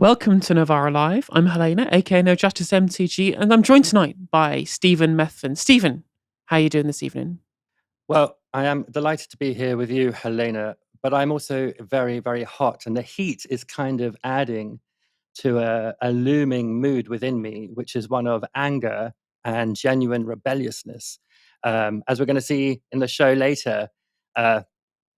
Welcome to Novara Live. I'm Helena, aka NoJusticeMTG, and I'm joined tonight by Stephen Methven. Stephen, how are you doing this evening? Well, I am delighted to be here with you, Helena, but I'm also very, very hot, and the heat is kind of adding to a looming mood within me, which is one of anger and genuine rebelliousness. As we're going to see in the show later,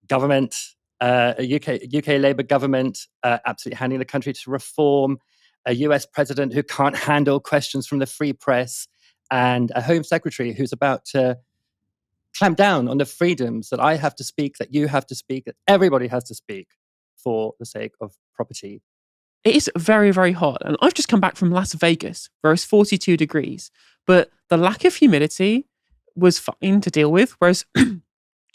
government, UK Labour government, absolutely handing the country to reform, a US president who can't handle questions from the free press, and a Home Secretary who's about to clamp down on the freedoms that I have to speak, that you have to speak, that everybody has to speak for the sake of property. It is very, very hot, and I've just come back from Las Vegas, where it's 42 degrees, but the lack of humidity was fine to deal with, whereas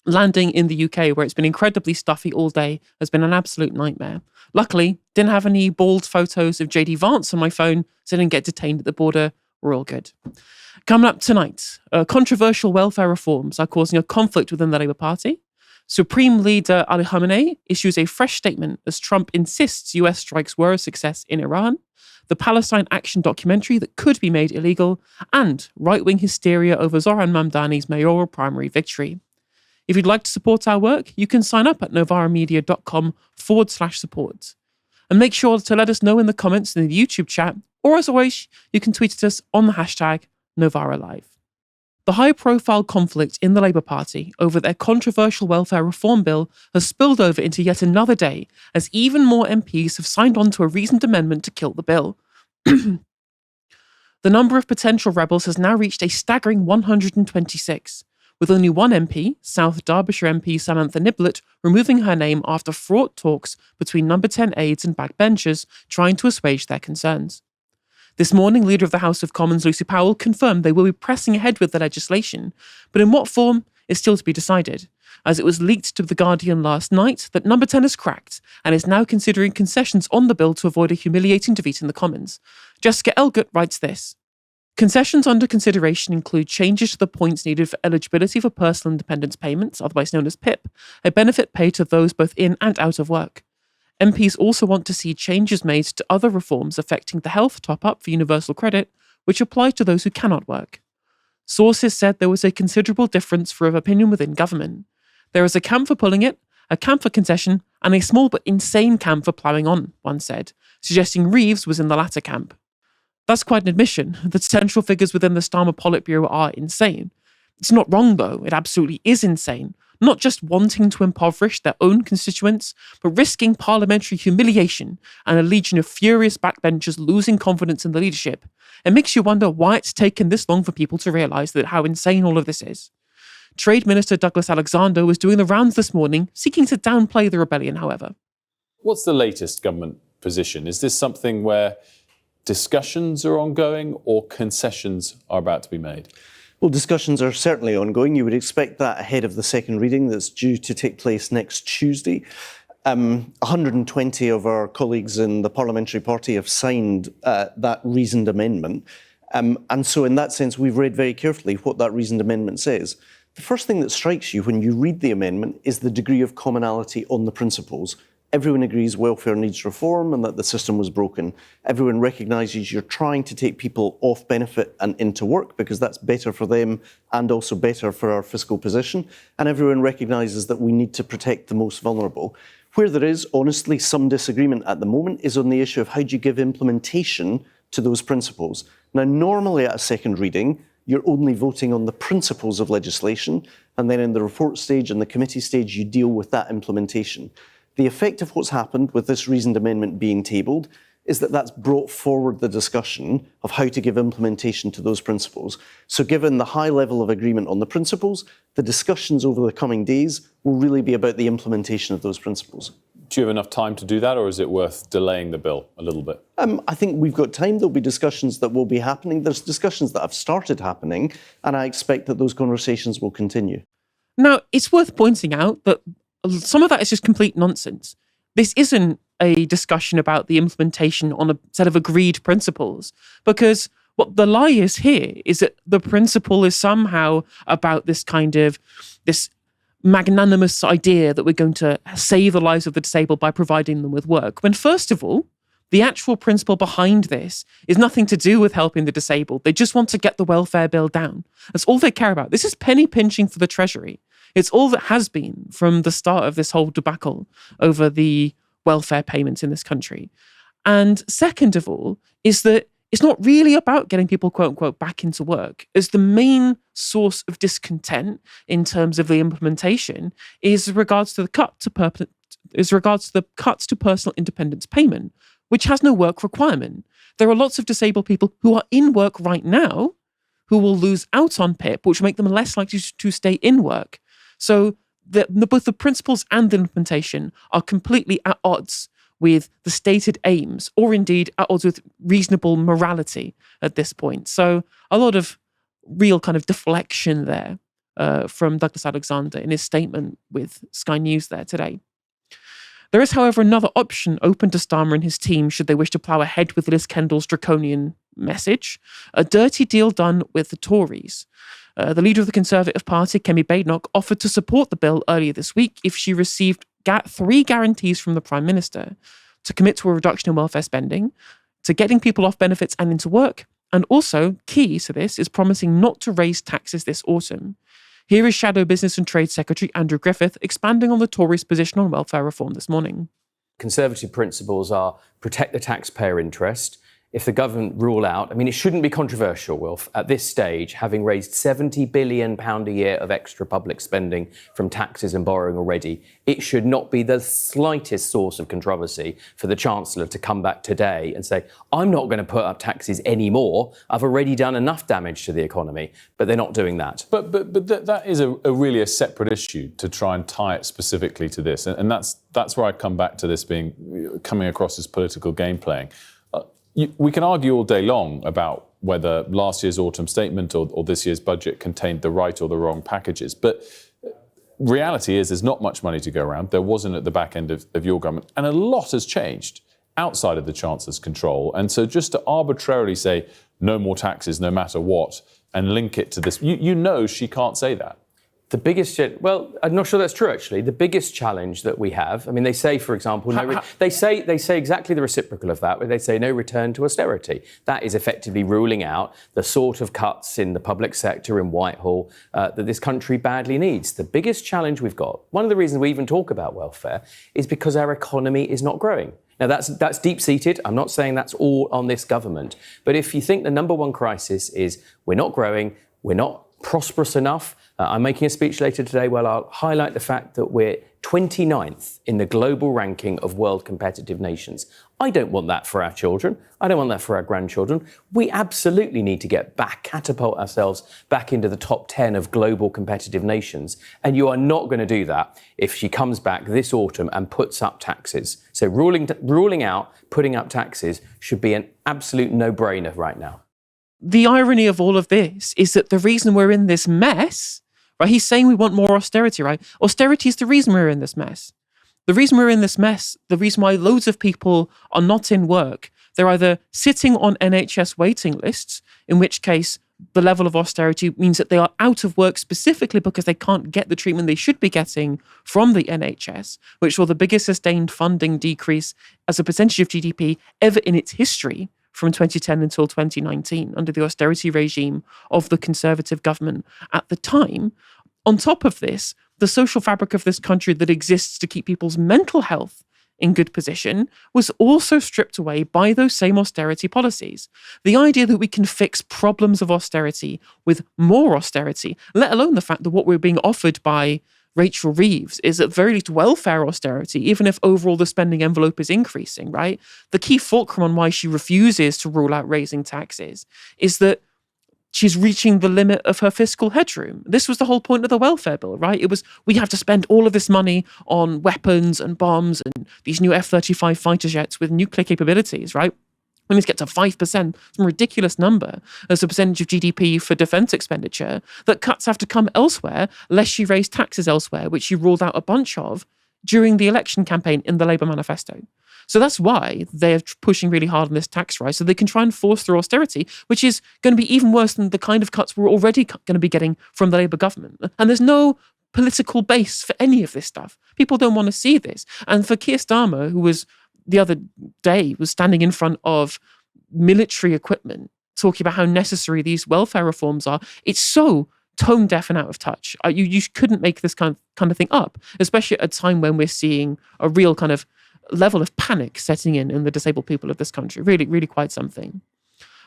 landing in the UK, where it's been incredibly stuffy all day, has been an absolute nightmare. Luckily, didn't have any bald photos of JD Vance on my phone, so I didn't get detained at the border. We're all good. Coming up tonight, controversial welfare reforms are causing a conflict within the Labour Party. Supreme Leader Ali Khamenei issues a fresh statement as Trump insists US strikes were a success in Iran, the Palestine Action documentary that could be made illegal, and right-wing hysteria over Zohran Mamdani's mayoral primary victory. If you'd like to support our work, you can sign up at novaramedia.com/support. And make sure to let us know in the comments in the YouTube chat, or as always, you can tweet at us on the hashtag Novara Live. The high-profile conflict in the Labour Party over their controversial welfare reform bill has spilled over into yet another day, as even more MPs have signed on to a reasoned amendment to kill the bill. The number of potential rebels has now reached a staggering 126, with only one MP, South Derbyshire MP Samantha Niblett, removing her name after fraught talks between Number 10 aides and backbenchers trying to assuage their concerns. This morning, Leader of the House of Commons Lucy Powell confirmed they will be pressing ahead with the legislation, but in what form is still to be decided, as it was leaked to The Guardian last night that Number 10 has cracked and is now considering concessions on the bill to avoid a humiliating defeat in the Commons. Jessica Elgott writes this: concessions under consideration include changes to the points needed for eligibility for personal independence payments, otherwise known as PIP, a benefit paid to those both in and out of work. MPs also want to see changes made to other reforms affecting the health top-up for universal credit, which apply to those who cannot work. Sources said there was a considerable difference of opinion within government. There is a camp for pulling it, a camp for concession, and a small but insane camp for ploughing on, one said, suggesting Reeves was in the latter camp. That's quite an admission. The central figures within the Starmer Politburo are insane. It's not wrong, though. It absolutely is insane. Not just wanting to impoverish their own constituents, but risking parliamentary humiliation and a legion of furious backbenchers losing confidence in the leadership. It makes you wonder why it's taken this long for people to realise that how insane all of this is. Trade Minister Douglas Alexander was doing the rounds this morning, seeking to downplay the rebellion, however. What's the latest government position? Is this something where discussions are ongoing or concessions are about to be made? Well, discussions are certainly ongoing. You would expect that ahead of the second reading that's due to take place next Tuesday. 120 of our colleagues in the parliamentary party have signed that reasoned amendment. And so in that sense, we've read very carefully what that reasoned amendment says. The first thing that strikes you when you read the amendment is the degree of commonality on the principles. Everyone agrees welfare needs reform and that the system was broken. Everyone recognises you're trying to take people off benefit and into work because that's better for them and also better for our fiscal position. And everyone recognises that we need to protect the most vulnerable. Where there is, honestly, some disagreement at the moment is on the issue of how do you give implementation to those principles. Now, normally at a second reading, you're only voting on the principles of legislation, and then in the report stage and the committee stage, you deal with that implementation. The effect of what's happened with this reasoned amendment being tabled is that that's brought forward the discussion of how to give implementation to those principles. So given the high level of agreement on the principles, the discussions over the coming days will really be about the implementation of those principles. Do you have enough time to do that, or is it worth delaying the bill a little bit? I think we've got time. There'll be discussions that will be happening. There's discussions that have started happening, and I expect that those conversations will continue. Now, it's worth pointing out that some of that is just complete nonsense. This isn't a discussion about the implementation on a set of agreed principles, because what the lie is here is that the principle is somehow about this magnanimous idea that we're going to save the lives of the disabled by providing them with work. When first of all, the actual principle behind this is nothing to do with helping the disabled. They just want to get the welfare bill down. That's all they care about. This is penny pinching for the Treasury. It's all that has been from the start of this whole debacle over the welfare payments in this country. And second of all, is that it's not really about getting people, quote unquote, back into work. As the main source of discontent in terms of the implementation is regards to the cut to personal independence payment, which has no work requirement. There are lots of disabled people who are in work right now who will lose out on PIP, which will make them less likely to stay in work. So both the principles and the implementation are completely at odds with the stated aims, or indeed at odds with reasonable morality at this point. So a lot of real kind of deflection there from Douglas Alexander in his statement with Sky News there today. There is, however, another option open to Starmer and his team should they wish to plough ahead with Liz Kendall's draconian message: a dirty deal done with the Tories. The leader of the Conservative Party, Kemi Badenoch, offered to support the bill earlier this week if she received 3 guarantees from the Prime Minister to commit to a reduction in welfare spending, to getting people off benefits and into work, and also, key to this, is promising not to raise taxes this autumn. Here is Shadow Business and Trade Secretary Andrew Griffith expanding on the Tories' position on welfare reform this morning. Conservative principles are protect the taxpayer interest. If the government rule out, it shouldn't be controversial, Wilf, at this stage, having raised £70 billion a year of extra public spending from taxes and borrowing already, it should not be the slightest source of controversy for the Chancellor to come back today and say, I'm not going to put up taxes anymore. I've already done enough damage to the economy. But they're not doing that. But that is really a separate issue to try and tie it specifically to this. And that's where I come back to this coming across as political game playing. We can argue all day long about whether last year's autumn statement or this year's budget contained the right or the wrong packages. But reality is there's not much money to go around. There wasn't at the back end of your government. And a lot has changed outside of the Chancellor's control. And so just to arbitrarily say no more taxes no matter what and link it to this, you know she can't say that. The biggest, well, I'm not sure that's true, actually. The biggest challenge that we have, they say, for example, they say exactly the reciprocal of that, where they say no return to austerity. That is effectively ruling out the sort of cuts in the public sector in Whitehall that this country badly needs. The biggest challenge we've got, one of the reasons we even talk about welfare, is because our economy is not growing. Now, that's deep-seated. I'm not saying that's all on this government. But if you think the number one crisis is we're not growing, we're not prosperous enough. I'm making a speech later today where I'll highlight the fact that we're 29th in the global ranking of world competitive nations. I don't want that for our children. I don't want that for our grandchildren. We absolutely need to catapult ourselves back into the top 10 of global competitive nations. And you are not going to do that if she comes back this autumn and puts up taxes. So ruling out putting up taxes should be an absolute no-brainer right now. The irony of all of this is that the reason we're in this mess, right? He's saying we want more austerity, right? Austerity is the reason we're in this mess. The reason we're in this mess, the reason why loads of people are not in work, they're either sitting on NHS waiting lists, in which case the level of austerity means that they are out of work specifically because they can't get the treatment they should be getting from the NHS, which saw the biggest sustained funding decrease as a percentage of GDP ever in its history, from 2010 until 2019 under the austerity regime of the Conservative government at the time. On top of this, the social fabric of this country that exists to keep people's mental health in good position was also stripped away by those same austerity policies. The idea that we can fix problems of austerity with more austerity, let alone the fact that what we're being offered by Rachel Reeves is at very least welfare austerity, even if overall the spending envelope is increasing, right? The key fulcrum on why she refuses to rule out raising taxes is that she's reaching the limit of her fiscal headroom. This was the whole point of the welfare bill, right? It was, we have to spend all of this money on weapons and bombs and these new F-35 fighter jets with nuclear capabilities, right? We need to get to 5%, some ridiculous number as a percentage of GDP for defence expenditure, that cuts have to come elsewhere, lest she raise taxes elsewhere, which she ruled out a bunch of during the election campaign in the Labour manifesto. So that's why they're pushing really hard on this tax rise, so they can try and force through austerity, which is going to be even worse than the kind of cuts we're already going to be getting from the Labour government. And there's no political base for any of this stuff. People don't want to see this. And for Keir Starmer, who was the other day was standing in front of military equipment, talking about how necessary these welfare reforms are. It's so tone deaf and out of touch. You couldn't make this kind of thing up, especially at a time when we're seeing a real kind of level of panic setting in the disabled people of this country. Really, really quite something.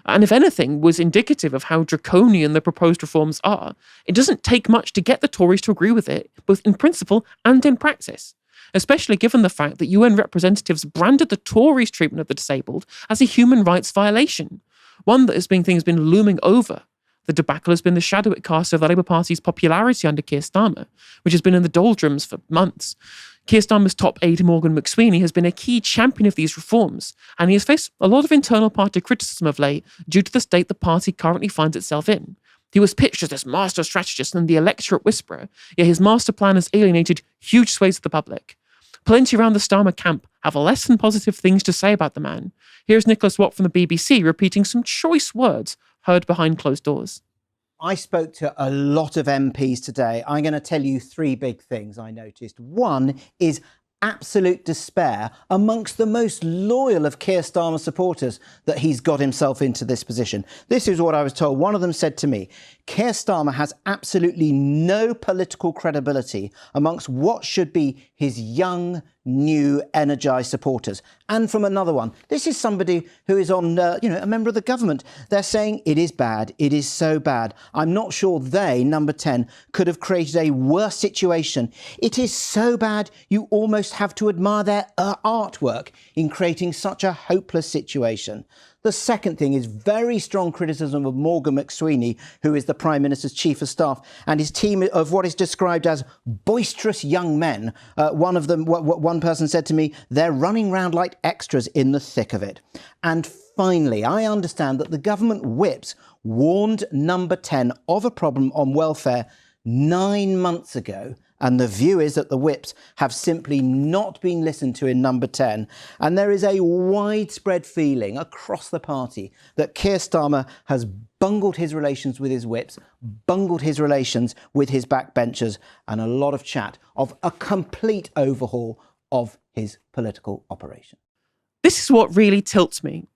And if anything, was indicative of how draconian the proposed reforms are. It doesn't take much to get the Tories to agree with it, both in principle and in practice, especially given the fact that UN representatives branded the Tories' treatment of the disabled as a human rights violation, one that has been looming over. The debacle has been the shadow it casts over the Labour Party's popularity under Keir Starmer, which has been in the doldrums for months. Keir Starmer's top aide, Morgan McSweeney, has been a key champion of these reforms, and he has faced a lot of internal party criticism of late due to the state the party currently finds itself in. He was pitched as this master strategist and the electorate whisperer, yet his master plan has alienated huge swathes of the public. Plenty around the Starmer camp have less than positive things to say about the man. Here's Nicholas Watt from the BBC repeating some choice words heard behind closed doors. I spoke to a lot of MPs today. I'm going to tell you three big things I noticed. One is absolute despair amongst the most loyal of Keir Starmer supporters that he's got himself into this position. This is what I was told. One of them said to me, Keir Starmer has absolutely no political credibility amongst what should be his young, new, energised supporters. And from another one, this is somebody who is on, a member of the government. They're saying it is bad. It is so bad. I'm not sure they, number 10, could have created a worse situation. It is so bad, you almost have to admire their artwork in creating such a hopeless situation. The second thing is very strong criticism of Morgan McSweeney, who is the Prime Minister's Chief of Staff, and his team of what is described as boisterous young men. One person said to me, they're running around like extras in the thick of it. And finally, I understand that the government whips warned number 10 of a problem on welfare 9 months ago. And the view is that the whips have simply not been listened to in number 10. And there is a widespread feeling across the party that Keir Starmer has bungled his relations with his whips, bungled his relations with his backbenchers, and a lot of chat of a complete overhaul of his political operation. This is what really tilts me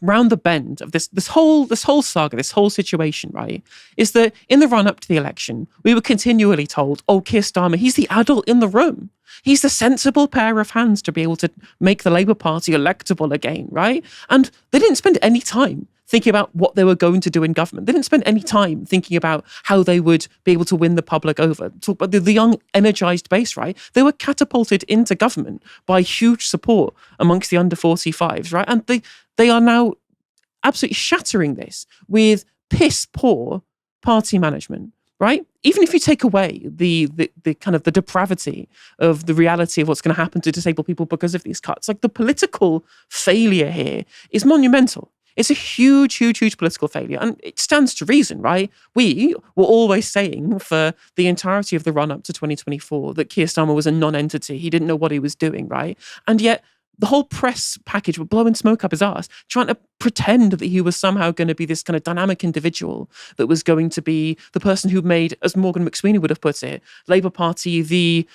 around the bend of this whole saga, this whole situation, right, is that in the run-up to the election, we were continually told, oh, Keir Starmer, he's the adult in the room. He's the sensible pair of hands to be able to make the Labour Party electable again, right? And they didn't spend any time thinking about what they were going to do in government. They didn't spend any time thinking about how they would be able to win the public over. Talk about the young, energised base, right? They were catapulted into government by huge support amongst the under 45s, right? And they are now absolutely shattering this with piss poor party management, right? Even if you take away the kind of the depravity of the reality of what's going to happen to disabled people because of these cuts, like the political failure here is monumental. It's a huge, huge, huge political failure. And it stands to reason, right? We were always saying for the entirety of the run-up to 2024 that Keir Starmer was a non-entity. He didn't know what he was doing, right? And yet the whole press package were blowing smoke up his arse, trying to pretend that he was somehow going to be this kind of dynamic individual that was going to be the person who made, as Morgan McSweeney would have put it, Labour Party the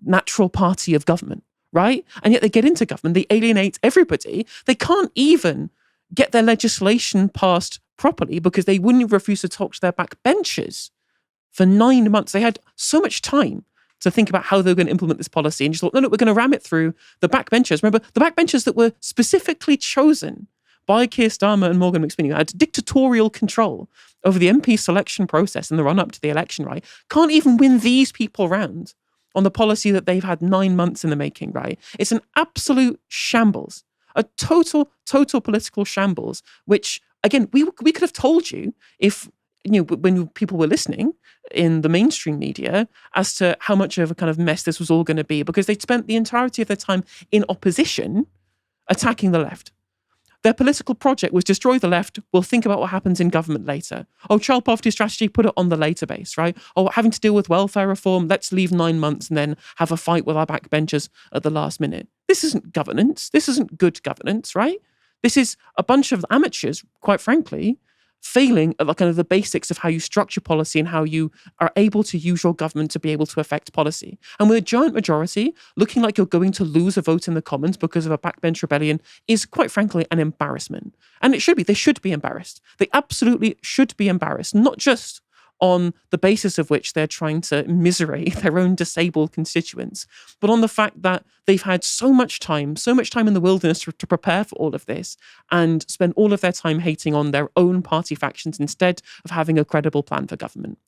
natural party of government, right? And yet they get into government, they alienate everybody. They can't even get their legislation passed properly because they wouldn't refuse to talk to their backbenchers for 9 months. They had so much time to think about how they were going to implement this policy and just thought, no, we're going to ram it through the backbenchers. Remember, the backbenchers that were specifically chosen by Keir Starmer and Morgan McSweeney, who had dictatorial control over the MP selection process in the run-up to the election, right, can't even win these people round on the policy that they've had 9 months in the making, right? It's an absolute shambles. A total political shambles, which, again, we could have told you if, when people were listening in the mainstream media as to how much of a kind of mess this was all going to be, because they'd spent the entirety of their time in opposition attacking the left. Their political project was destroy the left. We'll think about what happens in government later. Oh, child poverty strategy, put it on the later base, right? Oh, having to deal with welfare reform, let's leave 9 months and then have a fight with our backbenchers at the last minute. This isn't governance. This isn't good governance, right? This is a bunch of amateurs, quite frankly, failing at kind of the basics of how you structure policy and how you are able to use your government to be able to affect policy. And with a giant majority, looking like you're going to lose a vote in the Commons because of a backbench rebellion is, quite frankly, an embarrassment. And it should be. They should be embarrassed. They absolutely should be embarrassed, not just on the basis of which they're trying to immiserate their own disabled constituents, but on the fact that they've had so much time in the wilderness to prepare for all of this and spend all of their time hating on their own party factions instead of having a credible plan for government.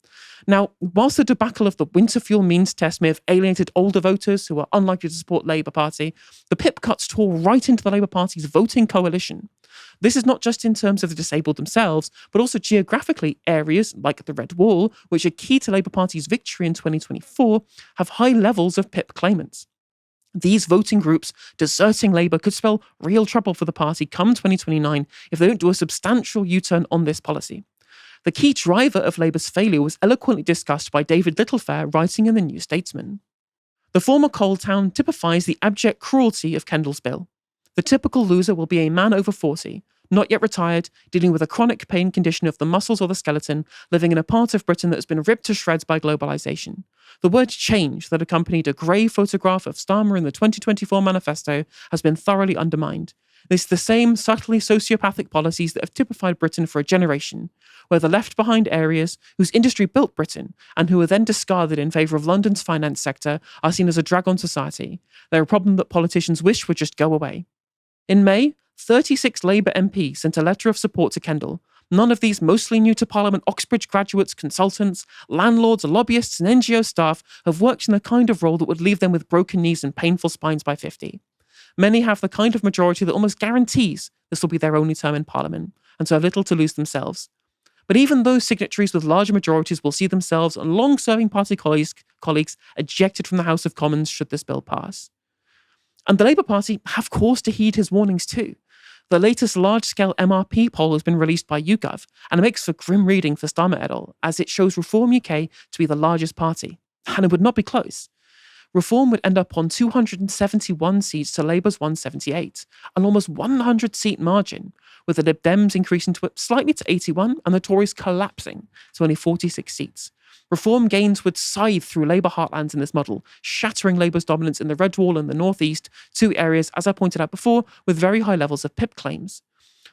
Now, whilst the debacle of the winter fuel means test may have alienated older voters who are unlikely to support Labour Party, the PIP cuts tore right into the Labour Party's voting coalition. This is not just in terms of the disabled themselves, but also geographically. Areas like the Red Wall, which are key to Labour Party's victory in 2024, have high levels of PIP claimants. These voting groups deserting Labour could spell real trouble for the party come 2029 if they don't do a substantial U-turn on this policy. The key driver of Labour's failure was eloquently discussed by David Littlefair, writing in the New Statesman. The former coal town typifies the abject cruelty of Kendall's bill. The typical loser will be a man over 40, not yet retired, dealing with a chronic pain condition of the muscles or the skeleton, living in a part of Britain that has been ripped to shreds by globalisation. The word change that accompanied a grey photograph of Starmer in the 2024 manifesto has been thoroughly undermined. This is the same subtly sociopathic policies that have typified Britain for a generation, where the left-behind areas whose industry built Britain and who were then discarded in favour of London's finance sector are seen as a drag on society. They're a problem that politicians wish would just go away. In May, 36 Labour MPs sent a letter of support to Kendall. None of these mostly new to Parliament Oxbridge graduates, consultants, landlords, lobbyists and NGO staff have worked in the kind of role that would leave them with broken knees and painful spines by 50. Many have the kind of majority that almost guarantees this will be their only term in Parliament, and so have little to lose themselves. But even those signatories with larger majorities will see themselves and long-serving party colleagues ejected from the House of Commons should this bill pass. And the Labour Party have cause to heed his warnings too. The latest large-scale MRP poll has been released by YouGov, and it makes for grim reading for Starmer et al., as it shows Reform UK to be the largest party. And it would not be close. Reform would end up on 271 seats to Labour's 178, an almost 100-seat margin, with the Lib Dems increasing slightly to 81 and the Tories collapsing to only 46 seats. Reform gains would scythe through Labour heartlands in this model, shattering Labour's dominance in the Red Wall and the North East, two areas, as I pointed out before, with very high levels of PIP claims.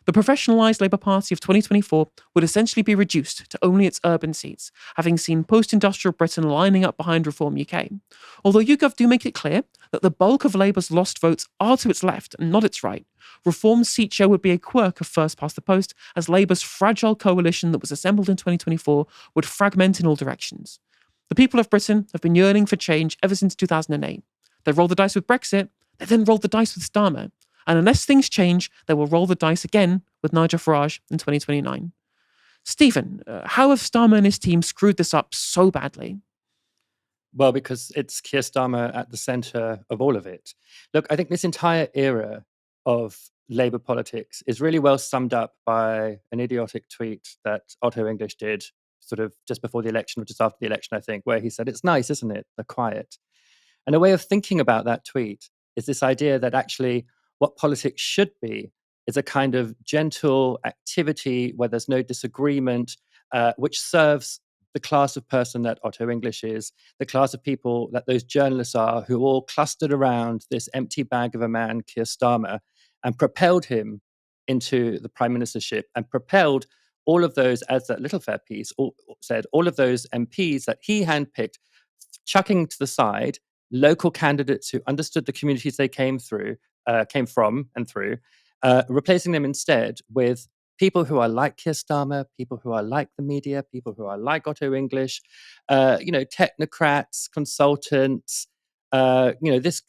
The professionalised Labour Party of 2024 would essentially be reduced to only its urban seats, having seen post-industrial Britain lining up behind Reform UK. Although YouGov do make it clear that the bulk of Labour's lost votes are to its left and not its right, Reform's seat share would be a quirk of first past the post, as Labour's fragile coalition that was assembled in 2024 would fragment in all directions. The people of Britain have been yearning for change ever since 2008. They rolled the dice with Brexit, they then rolled the dice with Starmer. And unless things change, they will roll the dice again with Nigel Farage in 2029. Stephen, how have Starmer and his team screwed this up so badly? Well, because it's Keir Starmer at the centre of all of it. Look, I think this entire era of Labour politics is really well summed up by an idiotic tweet that Otto English did sort of just before the election or just after the election, I think, where he said, "It's nice, isn't it? The quiet." And a way of thinking about that tweet is this idea that actually what politics should be is a kind of gentle activity where there's no disagreement, which serves the class of person that Otto English is, the class of people that those journalists are, who all clustered around this empty bag of a man, Keir Starmer, and propelled him into the prime ministership and propelled all of those, as that Littlefair piece said, all of those MPs that he handpicked, chucking to the side local candidates who understood the communities they came from and through, replacing them instead with people who are like Keir Starmer, people who are like the media, people who are like Otto English, technocrats, consultants,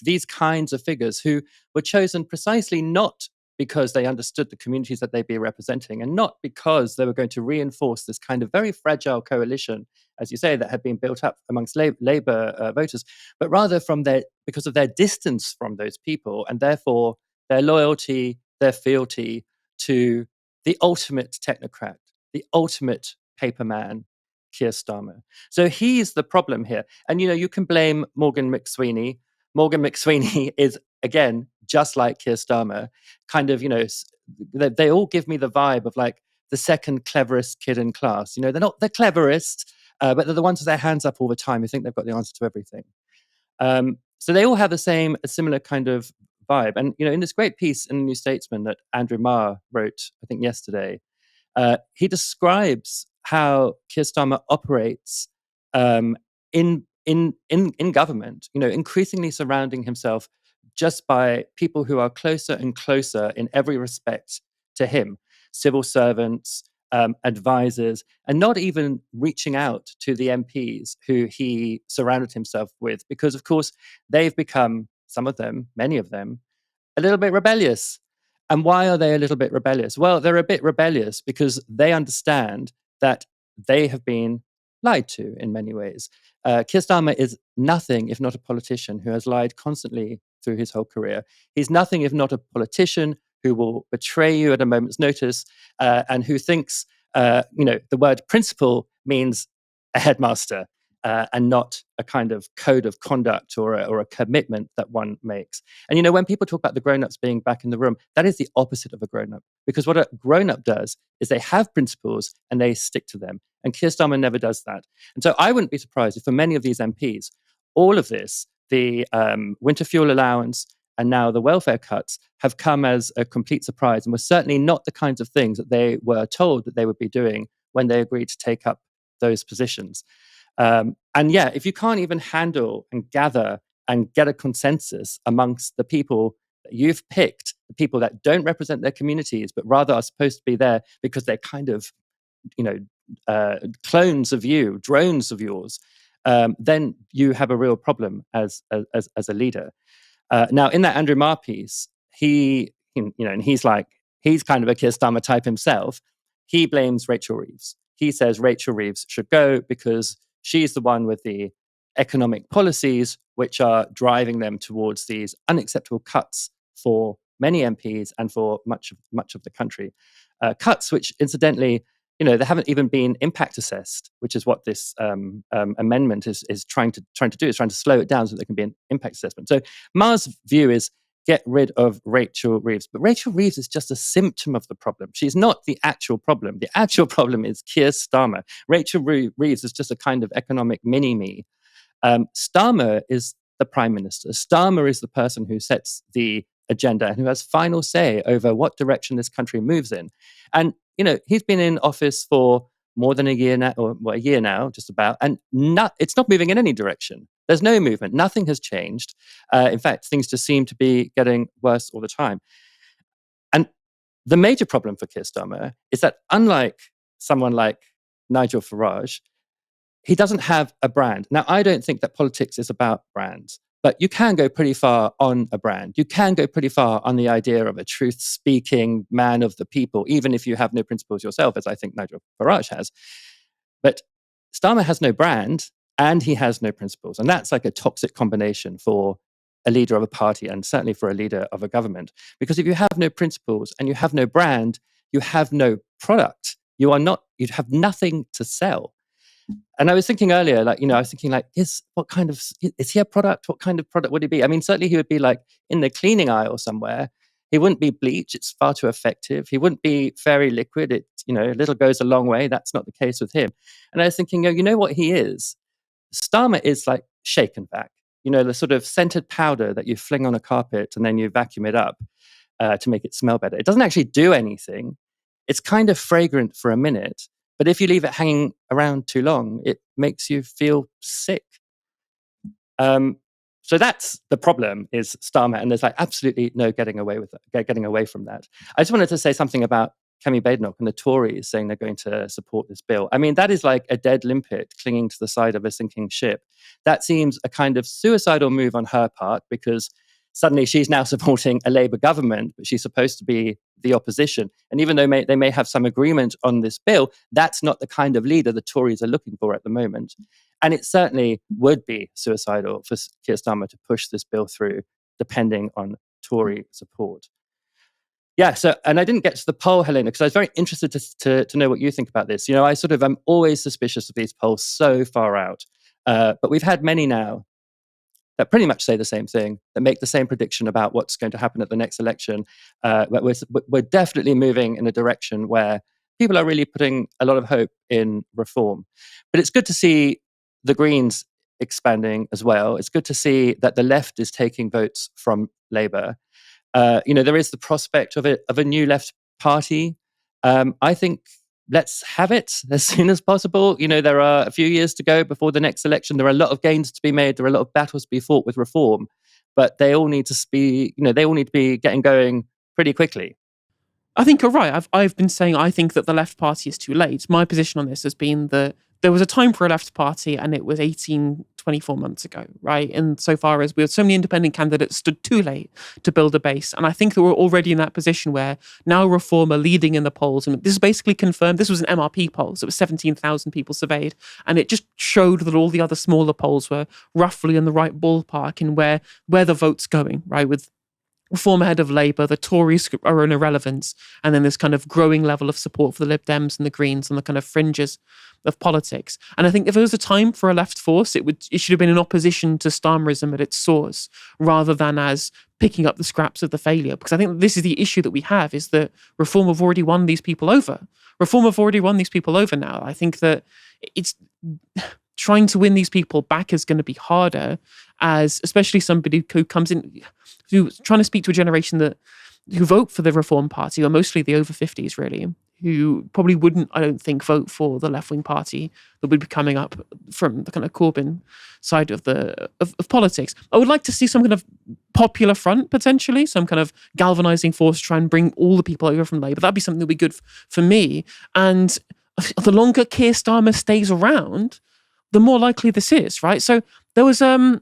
these kinds of figures who were chosen precisely not because they understood the communities that they'd be representing and not because they were going to reinforce this kind of very fragile coalition, as you say, that had been built up amongst Labour voters, but rather because of their distance from those people and therefore their loyalty, their fealty to the ultimate technocrat, the ultimate paperman, Keir Starmer. So he's the problem here. And, you can blame Morgan McSweeney. Morgan McSweeney is, again, just like Keir Starmer, kind of, they all give me the vibe of like the second cleverest kid in class. They're not the cleverest, but they're the ones with their hands up all the time who think they've got the answer to everything. So they all have a similar kind of vibe. And, in this great piece in the New Statesman that Andrew Marr wrote, I think yesterday, he describes how Keir Starmer operates in government, increasingly surrounding himself just by people who are closer and closer in every respect to him, civil servants, advisors, and not even reaching out to the MPs who he surrounded himself with, because, of course, they've become, some of them, many of them, a little bit rebellious. And why are they a little bit rebellious? Well, they're a bit rebellious because they understand that they have been lied to in many ways. Keir Starmer is nothing if not a politician who has lied constantly through his whole career. He's nothing if not a politician who will betray you at a moment's notice, and who thinks, the word principle means a headmaster, and not a kind of code of conduct or a commitment that one makes. And, when people talk about the grown-ups being back in the room, that is the opposite of a grown-up. Because what a grown-up does is they have principles and they stick to them. And Keir Starmer never does that. And so I wouldn't be surprised if for many of these MPs, all of this, the winter fuel allowance and now the welfare cuts, have come as a complete surprise and were certainly not the kinds of things that they were told that they would be doing when they agreed to take up those positions. And yeah, if you can't even handle and gather and get a consensus amongst the people that you've picked, the people that don't represent their communities, but rather are supposed to be there because they're kind of, clones of you, drones of yours, then you have a real problem as a leader. Now, in that Andrew Marr piece, and he's kind of a Keir Starmer type himself. He blames Rachel Reeves. He says Rachel Reeves should go because she's the one with the economic policies which are driving them towards these unacceptable cuts for many MPs and for much of the country. Cuts which, incidentally, they haven't even been impact assessed, which is what this amendment is trying to do. Is trying to slow it down so there can be an impact assessment. So Marr's view is get rid of Rachel Reeves. But Rachel Reeves is just a symptom of the problem. She's not the actual problem. The actual problem is Keir Starmer. Rachel Reeves is just a kind of economic mini-me. Starmer is the prime minister. Starmer is the person who sets the agenda and who has final say over what direction this country moves in. And, he's been in office for more than a year now, a year now, just about, and it's not moving in any direction. There's no movement. Nothing has changed. In fact, things just seem to be getting worse all the time. And the major problem for Keir Starmer is that, unlike someone like Nigel Farage, he doesn't have a brand. Now, I don't think that politics is about brands, but you can go pretty far on a brand. You can go pretty far on the idea of a truth-speaking man of the people, even if you have no principles yourself, as I think Nigel Farage has. But Starmer has no brand and he has no principles. And that's like a toxic combination for a leader of a party and certainly for a leader of a government. Because if you have no principles and you have no brand, you have no product. You'd have nothing to sell. And I was thinking earlier, is he a product? What kind of product would he be? I mean, certainly he would be like in the cleaning aisle somewhere. He wouldn't be bleach. It's far too effective. He wouldn't be fairy liquid. A little goes a long way. That's not the case with him. And I was thinking, you know what he is? Starmer is like shake and vac. The sort of scented powder that you fling on a carpet and then you vacuum it up to make it smell better. It doesn't actually do anything. It's kind of fragrant for a minute. But if you leave it hanging around too long, it makes you feel sick. So that's the problem, is Starmer, and there's absolutely no getting away from that. I just wanted to say something about Kemi Badenoch and the Tories saying they're going to support this bill. I mean, that is like a dead limpet clinging to the side of a sinking ship. That seems a kind of suicidal move on her part, because suddenly she's now supporting a Labour government, but she's supposed to be the opposition. And even though they may have some agreement on this bill, that's not the kind of leader the Tories are looking for at the moment. And it certainly would be suicidal for Keir Starmer to push this bill through, depending on Tory support. Yeah, and I didn't get to the poll, Helena, because I was very interested to know what you think about this. I sort of am always suspicious of these polls so far out. But we've had many now that pretty much say the same thing, that make the same prediction about what's going to happen at the next election. But we're definitely moving in a direction where people are really putting a lot of hope in reform. But it's good to see the Greens expanding as well. It's good to see that the left is taking votes from Labour. There is the prospect of a new left party. I think let's have it as soon as possible. There are a few years to go before the next election. There are a lot of gains to be made. There are a lot of battles to be fought with reform, but they all need to be, getting going pretty quickly. I think you're right. I've been saying I think that the left party is too late. My position on this has been that there was a time for a left party and it was 24 months ago, right? And so far as we had so many independent candidates stood too late to build a base. And I think that we're already in that position where now Reform are leading in the polls. And this is basically confirmed. This was an MRP poll. So it was 17,000 people surveyed. And it just showed that all the other smaller polls were roughly in the right ballpark in where the vote's going, right? With Reform ahead of Labour, the Tories are an irrelevance, and then this kind of growing level of support for the Lib Dems and the Greens on the kind of fringes of politics. And I think if there was a time for a left force, it should have been in opposition to Starmerism at its source, rather than as picking up the scraps of the failure. Because I think this is the issue that we have, is that Reform have already won these people over. Reform have already won these people over now. I think that it's trying to win these people back is going to be harder, as especially somebody who comes in, who's trying to speak to a generation who vote for the Reform Party, or mostly the over 50s really, who probably wouldn't, I don't think, vote for the left-wing party that would be coming up from the kind of Corbyn side of politics. I would like to see some kind of popular front, potentially, some kind of galvanizing force to try and bring all the people over from Labour. That'd be something that would be good for me. And the longer Keir Starmer stays around, the more likely this is, right? So there was a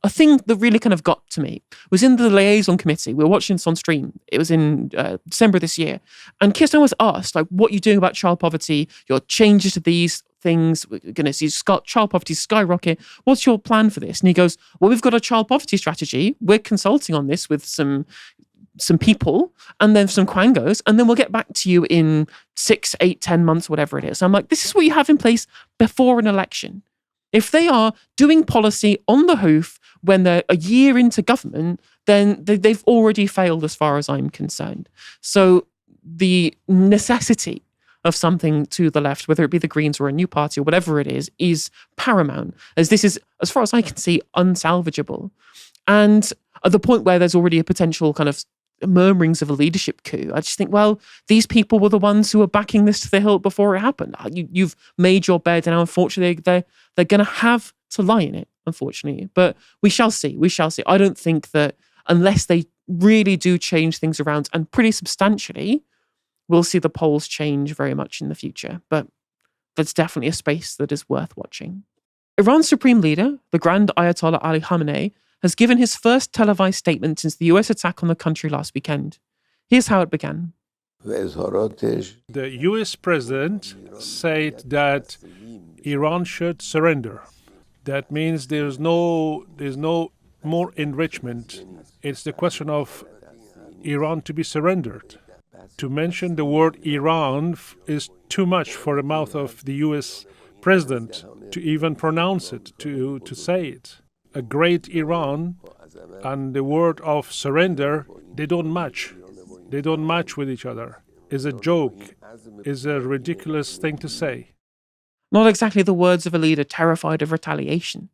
thing that really kind of got to me was in the liaison committee. We were watching this on stream. It was in December this year. And Keir Starmer was asked, like, what are you doing about child poverty? Your changes to these things, we're going to see child poverty skyrocket. What's your plan for this? And he goes, well, we've got a child poverty strategy. We're consulting on this with some people and then some quangos, and then we'll get back to you in 6, 8, 10 months, whatever it is. I'm like, this is what you have in place before an election. If they are doing policy on the hoof when they're a year into government, then they've already failed as far as I'm concerned. So the necessity of something to the left, whether it be the Greens or a new party or whatever it is paramount, as this is, as far as I can see, unsalvageable. And at the point where there's already a potential kind of murmurings of a leadership coup, I just think, well, these people were the ones who were backing this to the hilt before it happened. You've made your bed, and unfortunately they're going to have to lie in it, unfortunately. But we shall see. I don't think that unless they really do change things around, and pretty substantially, we'll see the polls change very much in the future. But that's definitely a space that is worth watching. Iran's supreme leader, the Grand Ayatollah Ali Khamenei, has given his first televised statement since the US attack on the country last weekend. Here's how it began. The US president said that Iran should surrender. That means there's no more enrichment. It's the question of Iran to be surrendered. To mention the word Iran is too much for the mouth of the US president to even pronounce it, to say it. A great Iran and the word of surrender, they don't match. They don't match with each other. It's a joke. It's a ridiculous thing to say. Not exactly the words of a leader terrified of retaliation.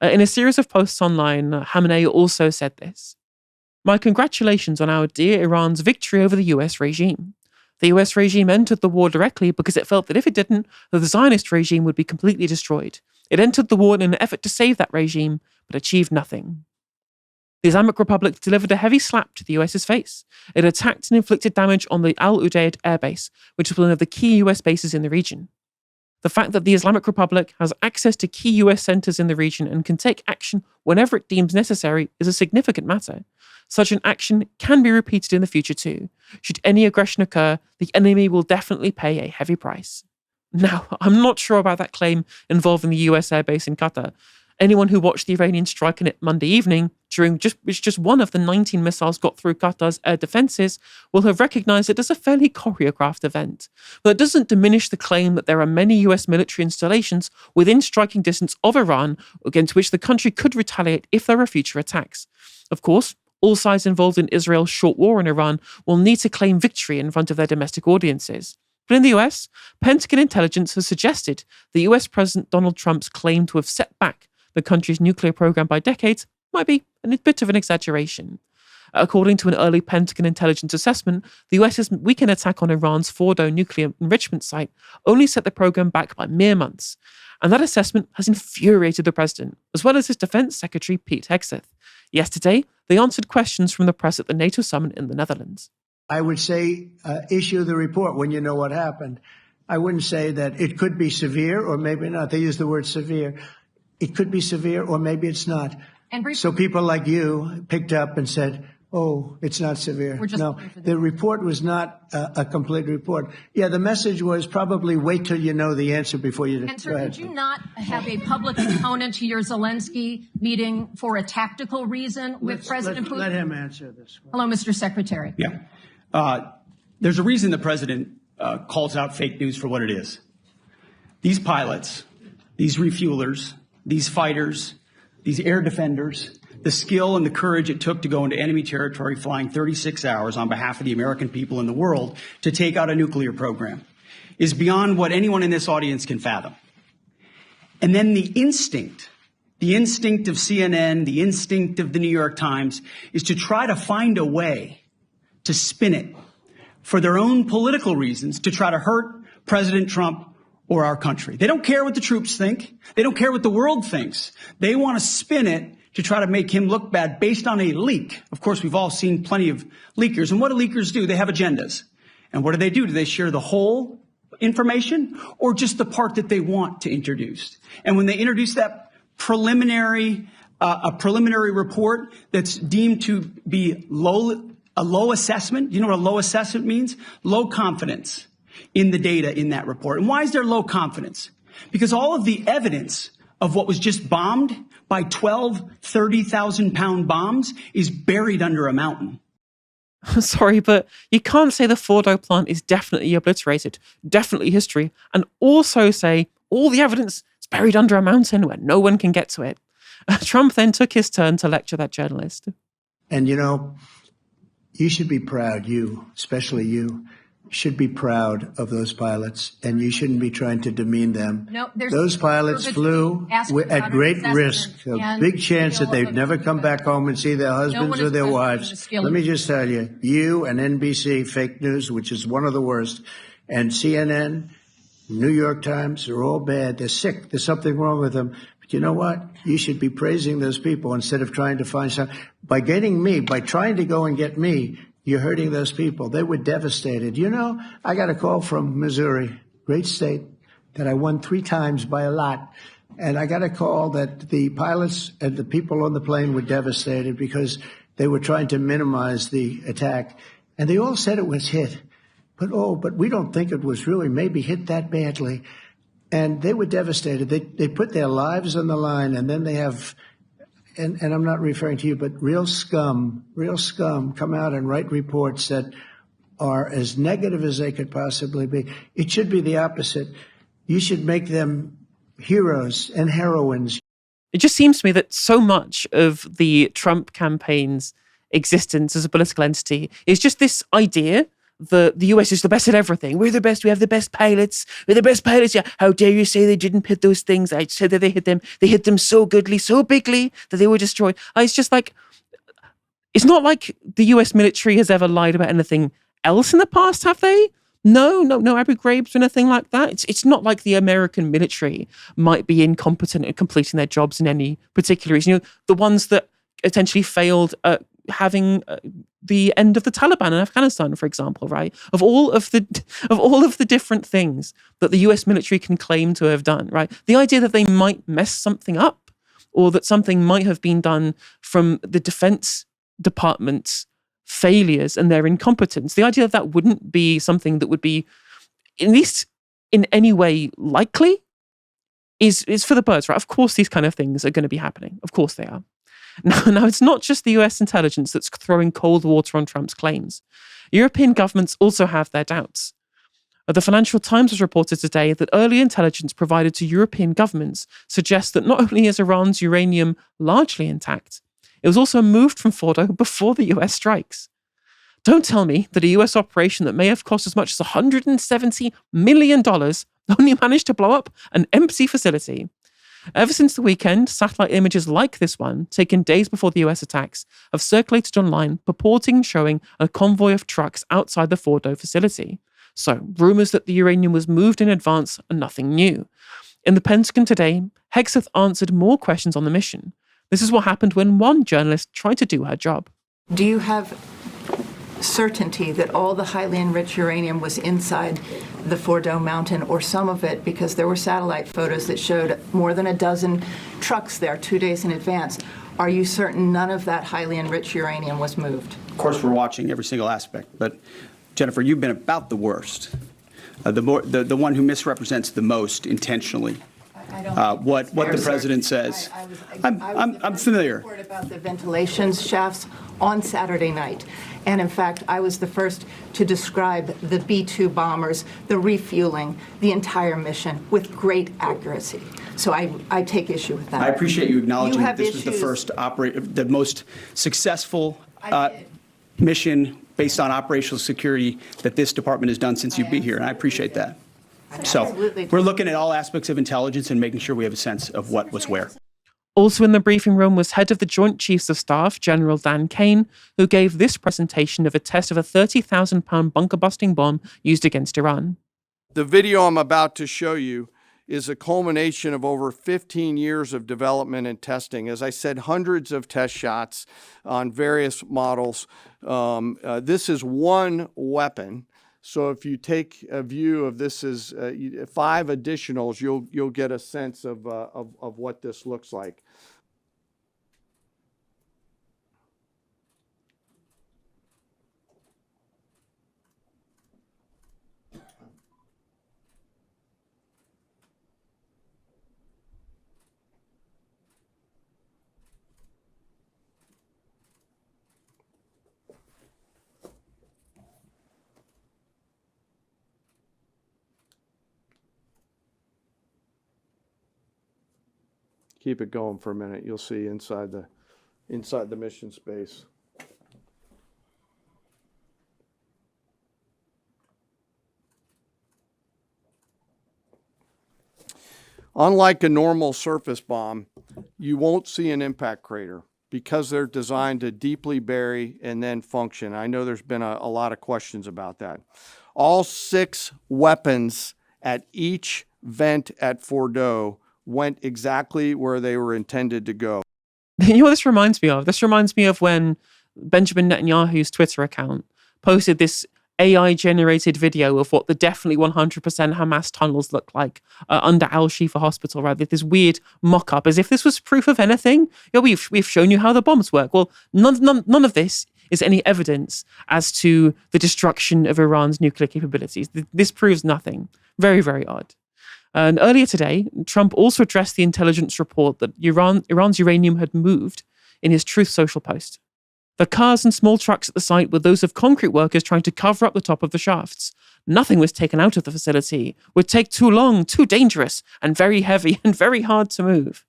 In a series of posts online, Khamenei also said this. My congratulations on our dear Iran's victory over the US regime. The US regime entered the war directly because it felt that if it didn't, the Zionist regime would be completely destroyed. It entered the war in an effort to save that regime, but achieved nothing. The Islamic Republic delivered a heavy slap to the US's face. It attacked and inflicted damage on the Al Udeid airbase, which is one of the key US bases in the region. The fact that the Islamic Republic has access to key US centers in the region and can take action whenever it deems necessary is a significant matter. Such an action can be repeated in the future too. Should any aggression occur, the enemy will definitely pay a heavy price. Now, I'm not sure about that claim involving the US airbase in Qatar. Anyone who watched the Iranian strike on it Monday evening, which just one of the 19 missiles got through Qatar's air defences, will have recognised it as a fairly choreographed event. But it doesn't diminish the claim that there are many US military installations within striking distance of Iran against which the country could retaliate if there are future attacks. Of course, all sides involved in Israel's short war in Iran will need to claim victory in front of their domestic audiences. But in the US, Pentagon intelligence has suggested that US President Donald Trump's claim to have set back the country's nuclear program by decades might be a bit of an exaggeration. According to an early Pentagon intelligence assessment, the US's weekend attack on Iran's Fordo nuclear enrichment site only set the program back by mere months. And that assessment has infuriated the president, as well as his defense secretary, Pete Hegseth. Yesterday, they answered questions from the press at the NATO summit in the Netherlands. I would say issue the report when you know what happened. I wouldn't say that it could be severe or maybe not. They use the word severe. It could be severe or maybe it's not. So people like you picked up and said, oh, it's not severe. No, the report was not a complete report. Yeah, the message was probably wait till you know the answer before you... And sir, did you not have a public component to your Zelensky meeting for a tactical reason with President Putin? Let him answer this one. Hello, Mr. Secretary. Yeah. There's a reason the president calls out fake news for what it is. These pilots, these refuelers, these fighters, these air defenders, the skill and the courage it took to go into enemy territory flying 36 hours on behalf of the American people and the world to take out a nuclear program is beyond what anyone in this audience can fathom. And then the instinct of CNN, the instinct of the New York Times is to try to find a way to spin it for their own political reasons to try to hurt President Trump or our country. They don't care what the troops think. They don't care what the world thinks. They want to spin it to try to make him look bad based on a leak. Of course, we've all seen plenty of leakers. And what do leakers do? They have agendas. And what do? Do they share the whole information or just the part that they want to introduce? And when they introduce that preliminary report that's deemed to be a low assessment, you know what a low assessment means? Low confidence in the data in that report. And why is there low confidence? Because all of the evidence of what was just bombed by 12 30,000-pound bombs is buried under a mountain. Sorry, but you can't say the Fordo plant is definitely obliterated, definitely history, and also say all the evidence is buried under a mountain where no one can get to it. Trump then took his turn to lecture that journalist. And you know, you should be proud, especially you, should be proud of those pilots, and you shouldn't be trying to demean them. No, those pilots flew at great risk. A big chance that they'd never come back home and see their husbands or their wives. Let me just tell you, you and NBC, fake news, which is one of the worst, and CNN, New York Times, are all bad. They're sick. There's something wrong with them. But you know what? You should be praising those people instead of trying to find something. By trying to go and get me, you're hurting those people. They were devastated. You know, I got a call from Missouri, great state, that I won 3 times by a lot. And I got a call that the pilots and the people on the plane were devastated because they were trying to minimize the attack. And they all said it was hit. But we don't think it was really maybe hit that badly. And they were devastated. They put their lives on the line, and then they have... And I'm not referring to you, but real scum come out and write reports that are as negative as they could possibly be. It should be the opposite. You should make them heroes and heroines. It just seems to me that so much of the Trump campaign's existence as a political entity is just this idea that the US is the best at everything. We're the best. We have the best pilots. We're the best pilots. Yeah. How dare you say they didn't hit those things? I said that they hit them. They hit them so goodly, so bigly that they were destroyed. It's just like, it's not like the US military has ever lied about anything else in the past, have they? No Abu Ghraibs or anything like that. It's not like the American military might be incompetent at completing their jobs in any particular reason. You know, the ones that essentially failed at having the end of the Taliban in Afghanistan, for example, right? Of all of the different things that the US military can claim to have done, right? The idea that they might mess something up or that something might have been done from the Defense Department's failures and their incompetence, the idea that wouldn't be something that would be, at least in any way, likely is for the birds, right? Of course, these kind of things are going to be happening. Of course they are. Now, it's not just the US intelligence that's throwing cold water on Trump's claims. European governments also have their doubts. The Financial Times has reported today that early intelligence provided to European governments suggests that not only is Iran's uranium largely intact, it was also moved from Fordo before the US strikes. Don't tell me that a US operation that may have cost as much as $170 million only managed to blow up an empty facility. Ever since the weekend, satellite images like this one, taken days before the US attacks, have circulated online purporting and showing a convoy of trucks outside the Fordo facility. So, rumours that the uranium was moved in advance are nothing new. In the Pentagon today, Hegseth answered more questions on the mission. This is what happened when one journalist tried to do her job. Do you have certainty that all the highly enriched uranium was inside the Fordo mountain, or some of it, because there were satellite photos that showed more than a dozen trucks there 2 days in advance? Are you certain none of that highly enriched uranium was moved? Of course, we're watching every single aspect, but Jennifer, you've been about the worst, the one who misrepresents the most intentionally. What the president says. I'm familiar. I reported about the ventilation shafts on Saturday night. And in fact, I was the first to describe the B-2 bombers, the refueling, the entire mission with great accuracy. So I take issue with that. I appreciate you acknowledging that this was the first the most successful mission based on operational security that this department has done since you've been here, and I appreciate that. So we're looking at all aspects of intelligence and making sure we have a sense of what was where. Also in the briefing room was head of the Joint Chiefs of Staff, General Dan Kane, who gave this presentation of a test of a 30,000-pound bunker-busting bomb used against Iran. The video I'm about to show you is a culmination of over 15 years of development and testing. As I said, hundreds of test shots on various models. This is one weapon. So if you take a view of this as 5 additionals, you'll get a sense of what this looks like. Keep it going for a minute. You'll see inside the mission space. Unlike a normal surface bomb, you won't see an impact crater because they're designed to deeply bury and then function. I know there's been a lot of questions about that. All 6 weapons at each vent at Fordo went exactly where they were intended to go. You know what this reminds me of? This reminds me of when Benjamin Netanyahu's Twitter account posted this AI-generated video of what the definitely 100% Hamas tunnels look like under Al-Shifa Hospital, right? This weird mock-up, as if this was proof of anything. You know, we've shown you how the bombs work. Well, none of this is any evidence as to the destruction of Iran's nuclear capabilities. This proves nothing. Very, very odd. And earlier today, Trump also addressed the intelligence report that Iran's uranium had moved in his Truth Social post. The cars and small trucks at the site were those of concrete workers trying to cover up the top of the shafts. Nothing was taken out of the facility. Would take too long, too dangerous, and very heavy and very hard to move.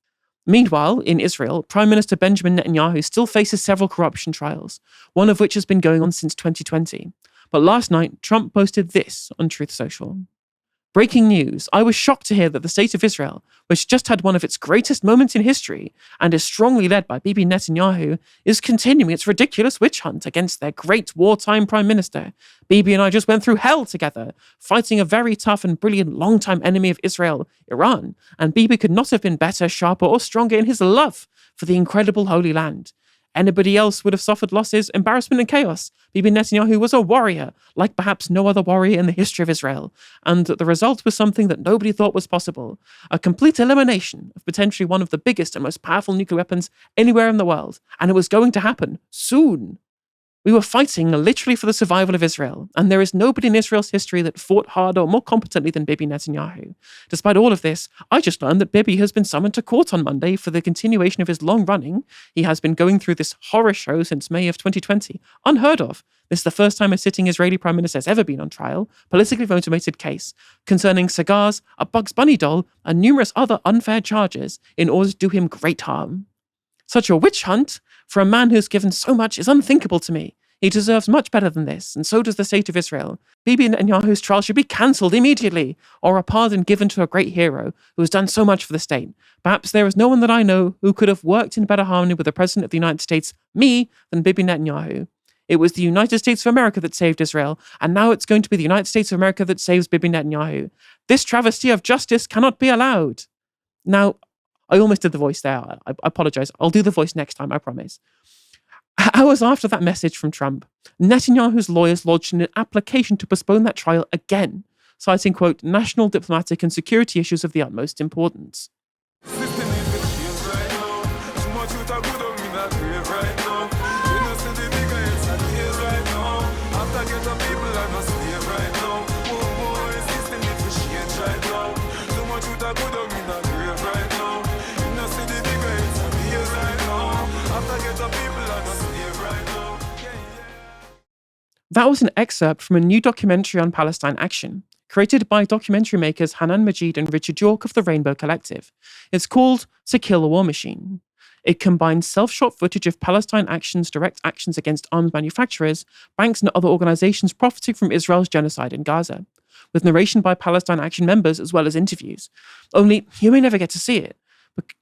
Meanwhile, in Israel, Prime Minister Benjamin Netanyahu still faces several corruption trials, one of which has been going on since 2020. But last night, Trump posted this on Truth Social. Breaking news. I was shocked to hear that the state of Israel, which just had one of its greatest moments in history and is strongly led by Bibi Netanyahu, is continuing its ridiculous witch hunt against their great wartime prime minister. Bibi and I just went through hell together, fighting a very tough and brilliant longtime enemy of Israel, Iran, and Bibi could not have been better, sharper, or stronger in his love for the incredible Holy Land. Anybody else would have suffered losses, embarrassment, and chaos. Bibi Netanyahu was a warrior, like perhaps no other warrior in the history of Israel. And the result was something that nobody thought was possible. A complete elimination of potentially one of the biggest and most powerful nuclear weapons anywhere in the world. And it was going to happen soon. We were fighting literally for the survival of Israel, and there is nobody in Israel's history that fought harder or more competently than Bibi Netanyahu. Despite all of this, I just learned that Bibi has been summoned to court on Monday for the continuation of his long running. He has been going through this horror show since May of 2020. Unheard of. This is the first time a sitting Israeli prime minister has ever been on trial. Politically motivated case concerning cigars, a Bugs Bunny doll, and numerous other unfair charges in order to do him great harm. Such a witch hunt for a man who's given so much is unthinkable to me. He deserves much better than this, and so does the state of Israel. Bibi Netanyahu's trial should be cancelled immediately, or a pardon given to a great hero who has done so much for the state. Perhaps there is no one that I know who could have worked in better harmony with the President of the United States, me, than Bibi Netanyahu. It was the United States of America that saved Israel, and now it's going to be the United States of America that saves Bibi Netanyahu. This travesty of justice cannot be allowed. Now, I almost did the voice there. I apologize. I'll do the voice next time, I promise. Hours after that message from Trump, Netanyahu's lawyers lodged an application to postpone that trial again, citing, quote, national, diplomatic and security issues of the utmost importance. That was an excerpt from a new documentary on Palestine Action, created by documentary makers Hannan, Majid and Richard York of the Rainbow Collective. It's called To Kill a War Machine. It combines self-shot footage of Palestine Action's direct actions against arms manufacturers, banks and other organizations profiting from Israel's genocide in Gaza, with narration by Palestine Action members as well as interviews. Only, you may never get to see it.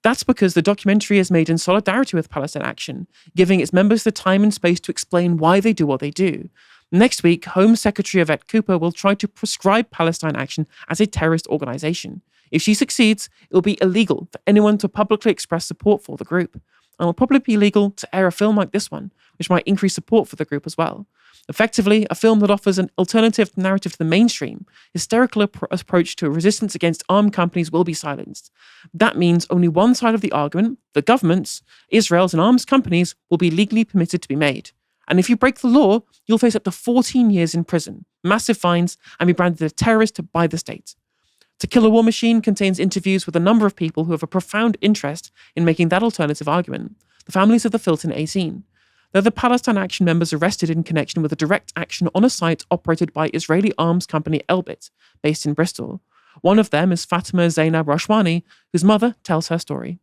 That's because the documentary is made in solidarity with Palestine Action, giving its members the time and space to explain why they do what they do. Next week, Home Secretary Yvette Cooper will try to prescribe Palestine Action as a terrorist organization. If she succeeds, it will be illegal for anyone to publicly express support for the group. And it will probably be illegal to air a film like this one, which might increase support for the group as well. Effectively, a film that offers an alternative narrative to the mainstream, hysterical approach to resistance against armed companies will be silenced. That means only one side of the argument, the governments, Israel's and arms companies, will be legally permitted to be made. And if you break the law, you'll face up to 14 years in prison, massive fines, and be branded a terrorist by the state. To Kill a War Machine contains interviews with a number of people who have a profound interest in making that alternative argument, the families of the Filton 18. They're the Palestine Action members arrested in connection with a direct action on a site operated by Israeli arms company Elbit, based in Bristol. One of them is Fatima Zainab Rashwani, whose mother tells her story.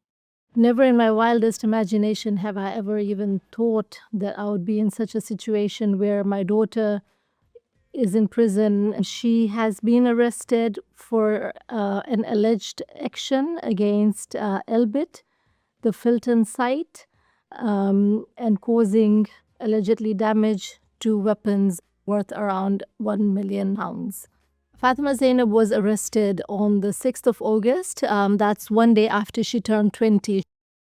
Never in my wildest imagination have I ever even thought that I would be in such a situation where my daughter is in prison. She has been arrested for an alleged action against Elbit, the Filton site, and causing allegedly damage to weapons worth around £1 million. Fatima Zainab was arrested on the 6th of August. That's one day after she turned 20.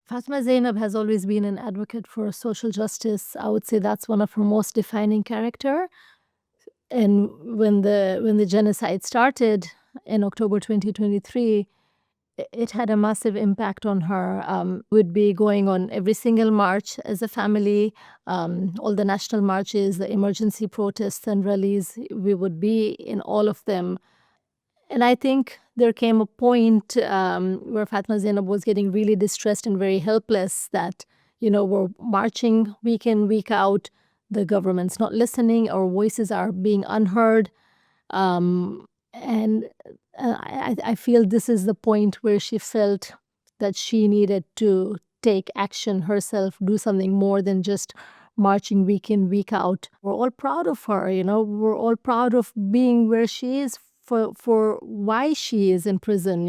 Fatima Zainab has always been an advocate for social justice. I would say that's one of her most defining character. And when the genocide started in October 2023, it had a massive impact on her. We'd be going on every single march as a family, all the national marches, the emergency protests and rallies. We would be in all of them. And I think there came a point where Fatima Zainab was getting really distressed and very helpless that, we're marching week in, week out. The government's not listening. Our voices are being unheard. And I feel this is the point where she felt that she needed to take action herself, do something more than just marching week in, week out. We're all proud of her, we're all proud of being where she is for why she is in prison,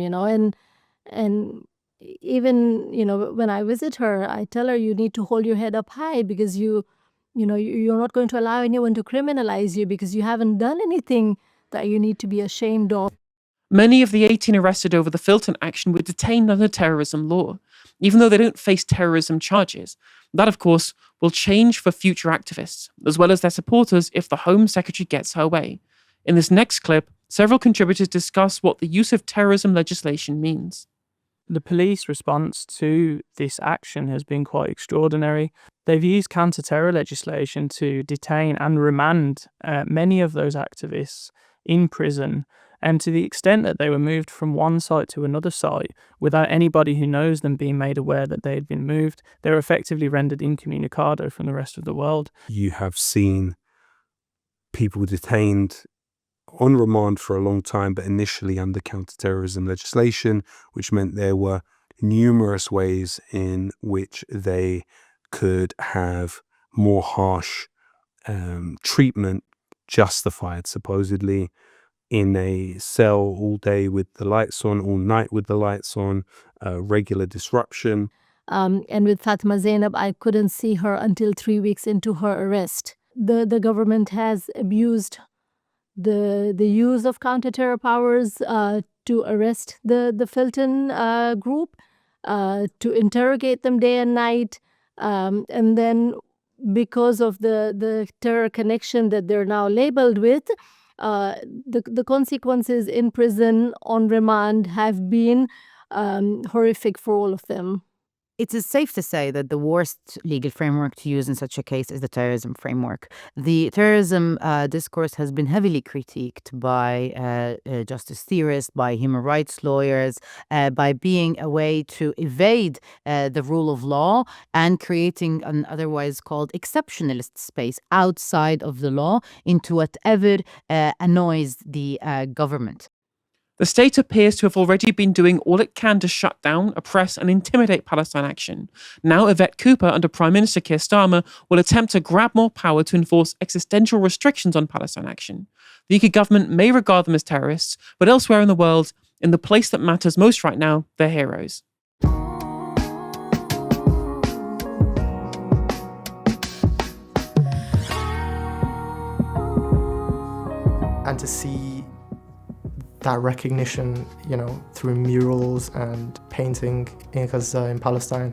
and even, when I visit her, I tell her you need to hold your head up high because you're not going to allow anyone to criminalize you because you haven't done anything that you need to be ashamed of. Many of the 18 arrested over the Filton action were detained under terrorism law, even though they don't face terrorism charges. That, of course, will change for future activists, as well as their supporters if the Home Secretary gets her way. In this next clip, several contributors discuss what the use of terrorism legislation means. The police response to this action has been quite extraordinary. They've used counter-terror legislation to detain and remand many of those activists in prison, and to the extent that they were moved from one site to another site without anybody who knows them being made aware that they had been moved, they're effectively rendered incommunicado from the rest of the world. You have seen people detained on remand for a long time, but initially under counter-terrorism legislation, which meant there were numerous ways in which they could have more harsh treatment justified, supposedly, in a cell all day with the lights on, all night with the lights on, regular disruption. And with Fatima Zainab, I couldn't see her until 3 weeks into her arrest. The government has abused the use of counter-terror powers to arrest the Filton group, to interrogate them day and night, and then because of the terror connection that they're now labeled with, the consequences in prison on remand have been horrific for all of them. It is safe to say that the worst legal framework to use in such a case is the terrorism framework. The terrorism discourse has been heavily critiqued by justice theorists, by human rights lawyers, by being a way to evade the rule of law and creating an otherwise called exceptionalist space outside of the law into whatever annoys the government. The state appears to have already been doing all it can to shut down, oppress, and intimidate Palestine Action. Now, Yvette Cooper, under Prime Minister Keir Starmer, will attempt to grab more power to enforce existential restrictions on Palestine Action. The UK government may regard them as terrorists, but elsewhere in the world, in the place that matters most right now, they're heroes. And to see that recognition, through murals and painting, because in Palestine,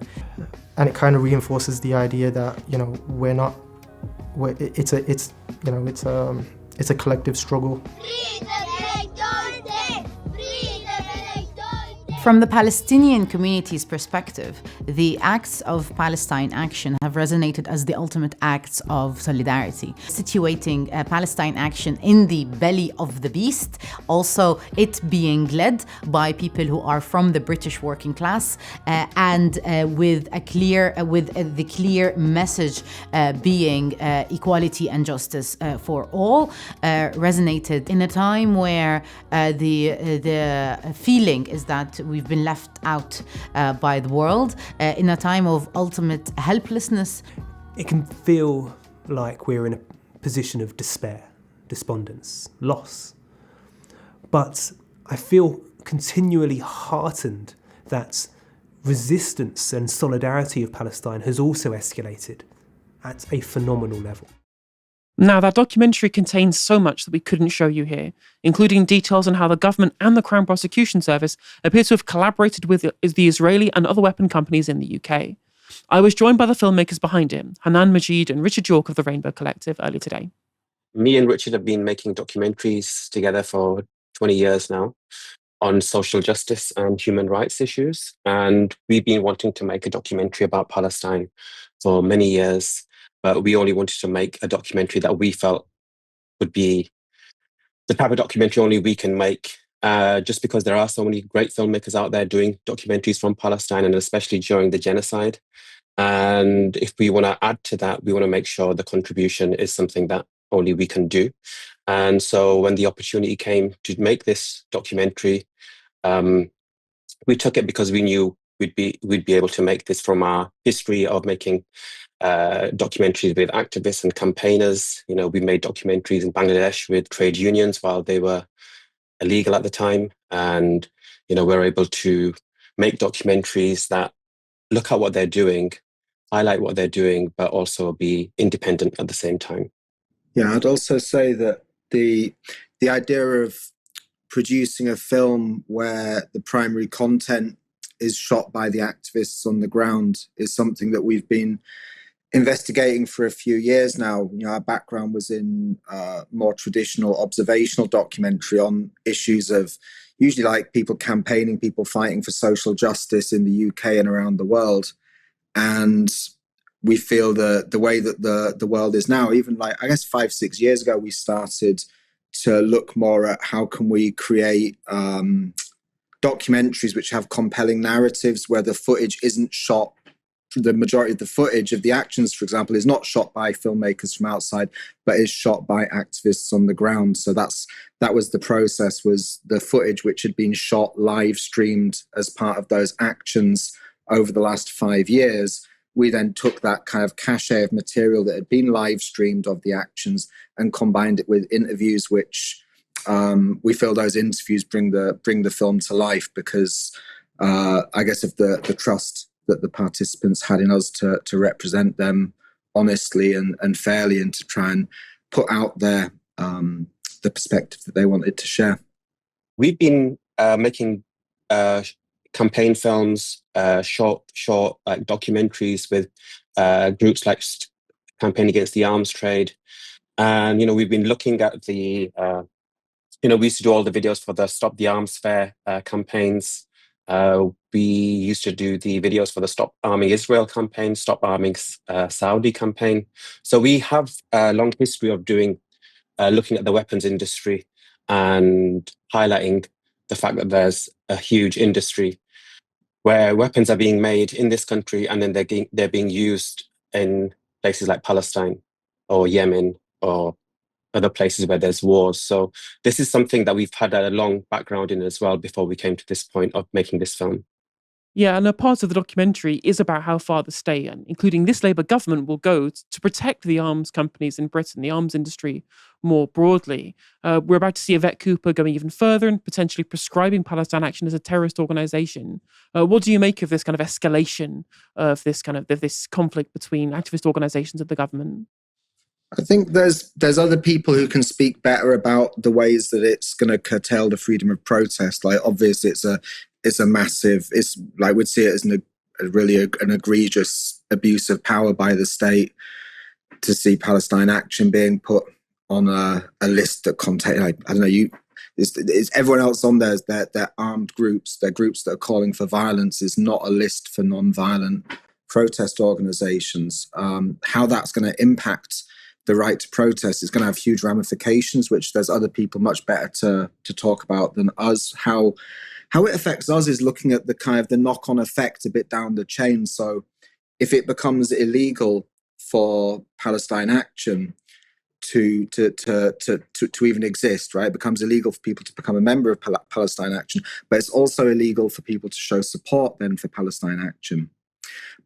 and it kind of reinforces the idea that it's a collective struggle. From the Palestinian community's perspective, the acts of Palestine Action have resonated as the ultimate acts of solidarity, situating Palestine Action in the belly of the beast, also it being led by people who are from the British working class, and with the clear message being equality and justice for all, resonated in a time where the feeling is that we've been left out by the world, in a time of ultimate helplessness. It can feel like we're in a position of despair, despondence, loss. But I feel continually heartened that resistance and solidarity of Palestine has also escalated at a phenomenal level. Now, that documentary contains so much that we couldn't show you here, including details on how the government and the Crown Prosecution Service appear to have collaborated with the Israeli and other weapon companies in the UK. I was joined by the filmmakers behind it, Hannan, Majid and Richard York of the Rainbow Collective, earlier today. Me and Richard have been making documentaries together for 20 years now on social justice and human rights issues. And we've been wanting to make a documentary about Palestine for many years. But we only wanted to make a documentary that we felt would be the type of documentary only we can make, just because there are so many great filmmakers out there doing documentaries from Palestine, and especially during the genocide. And if we want to add to that, we want to make sure the contribution is something that only we can do. And so when the opportunity came to make this documentary, we took it because we knew we'd be able to make this from our history of making documentaries with activists and campaigners. We made documentaries in Bangladesh with trade unions while they were illegal at the time. And, we're able to make documentaries that look at what they're doing, highlight what they're doing, but also be independent at the same time. Yeah, I'd also say that the idea of producing a film where the primary content is shot by the activists on the ground is something that we've been investigating for a few years now. Our background was in more traditional observational documentary on issues of usually like people campaigning, people fighting for social justice in the UK and around the world. And we feel the way that the world is now, even like, I guess 5-6 years ago, we started to look more at how can we create documentaries which have compelling narratives where the footage isn't shot. The majority of the footage of the actions, for example, is not shot by filmmakers from outside, but is shot by activists on the ground. So that was the process, was the footage which had been shot, live streamed as part of those actions over the last 5 years, we then took that kind of cachet of material that had been live streamed of the actions and combined it with interviews, which we feel those interviews bring the film to life because I guess of the trust that the participants had in us to represent them honestly and fairly, and to try and put out there the perspective that they wanted to share. We've been making campaign films, short documentaries with groups like Campaign Against the Arms Trade. And, we've been looking at the, we used to do all the videos for the Stop the Arms Fair campaigns. We used to do the videos for the Stop Arming Israel campaign, Stop Arming Saudi campaign. So we have a long history of looking at the weapons industry and highlighting the fact that there's a huge industry where weapons are being made in this country and then they're being used in places like Palestine or Yemen or other places where there's wars. So this is something that we've had a long background in as well before we came to this point of making this film. Yeah, and a part of the documentary is about how far the state, including this Labour government, will go to protect the arms companies in Britain, the arms industry more broadly. We're about to see Yvette Cooper going even further and potentially prescribing Palestine Action as a terrorist organisation. What do you make of this kind of escalation of this conflict between activist organisations and the government? I think there's other people who can speak better about the ways that it's going to curtail the freedom of protest. Like, obviously, it's a massive. It's like we'd see it as an egregious abuse of power by the state. To see Palestine Action being put on a list that contain, I don't know, it's everyone else on there. They're armed groups. They're groups that are calling for violence. Is not a list for non-violent protest organisations. How that's going to impact the right to protest is going to have huge ramifications, which there's other people much better to talk about than us. How it affects us is looking at the kind of the knock-on effect a bit down the chain. So if it becomes illegal for Palestine Action to even exist, right? It becomes illegal for people to become a member of Palestine Action, but it's also illegal for people to show support then for Palestine Action.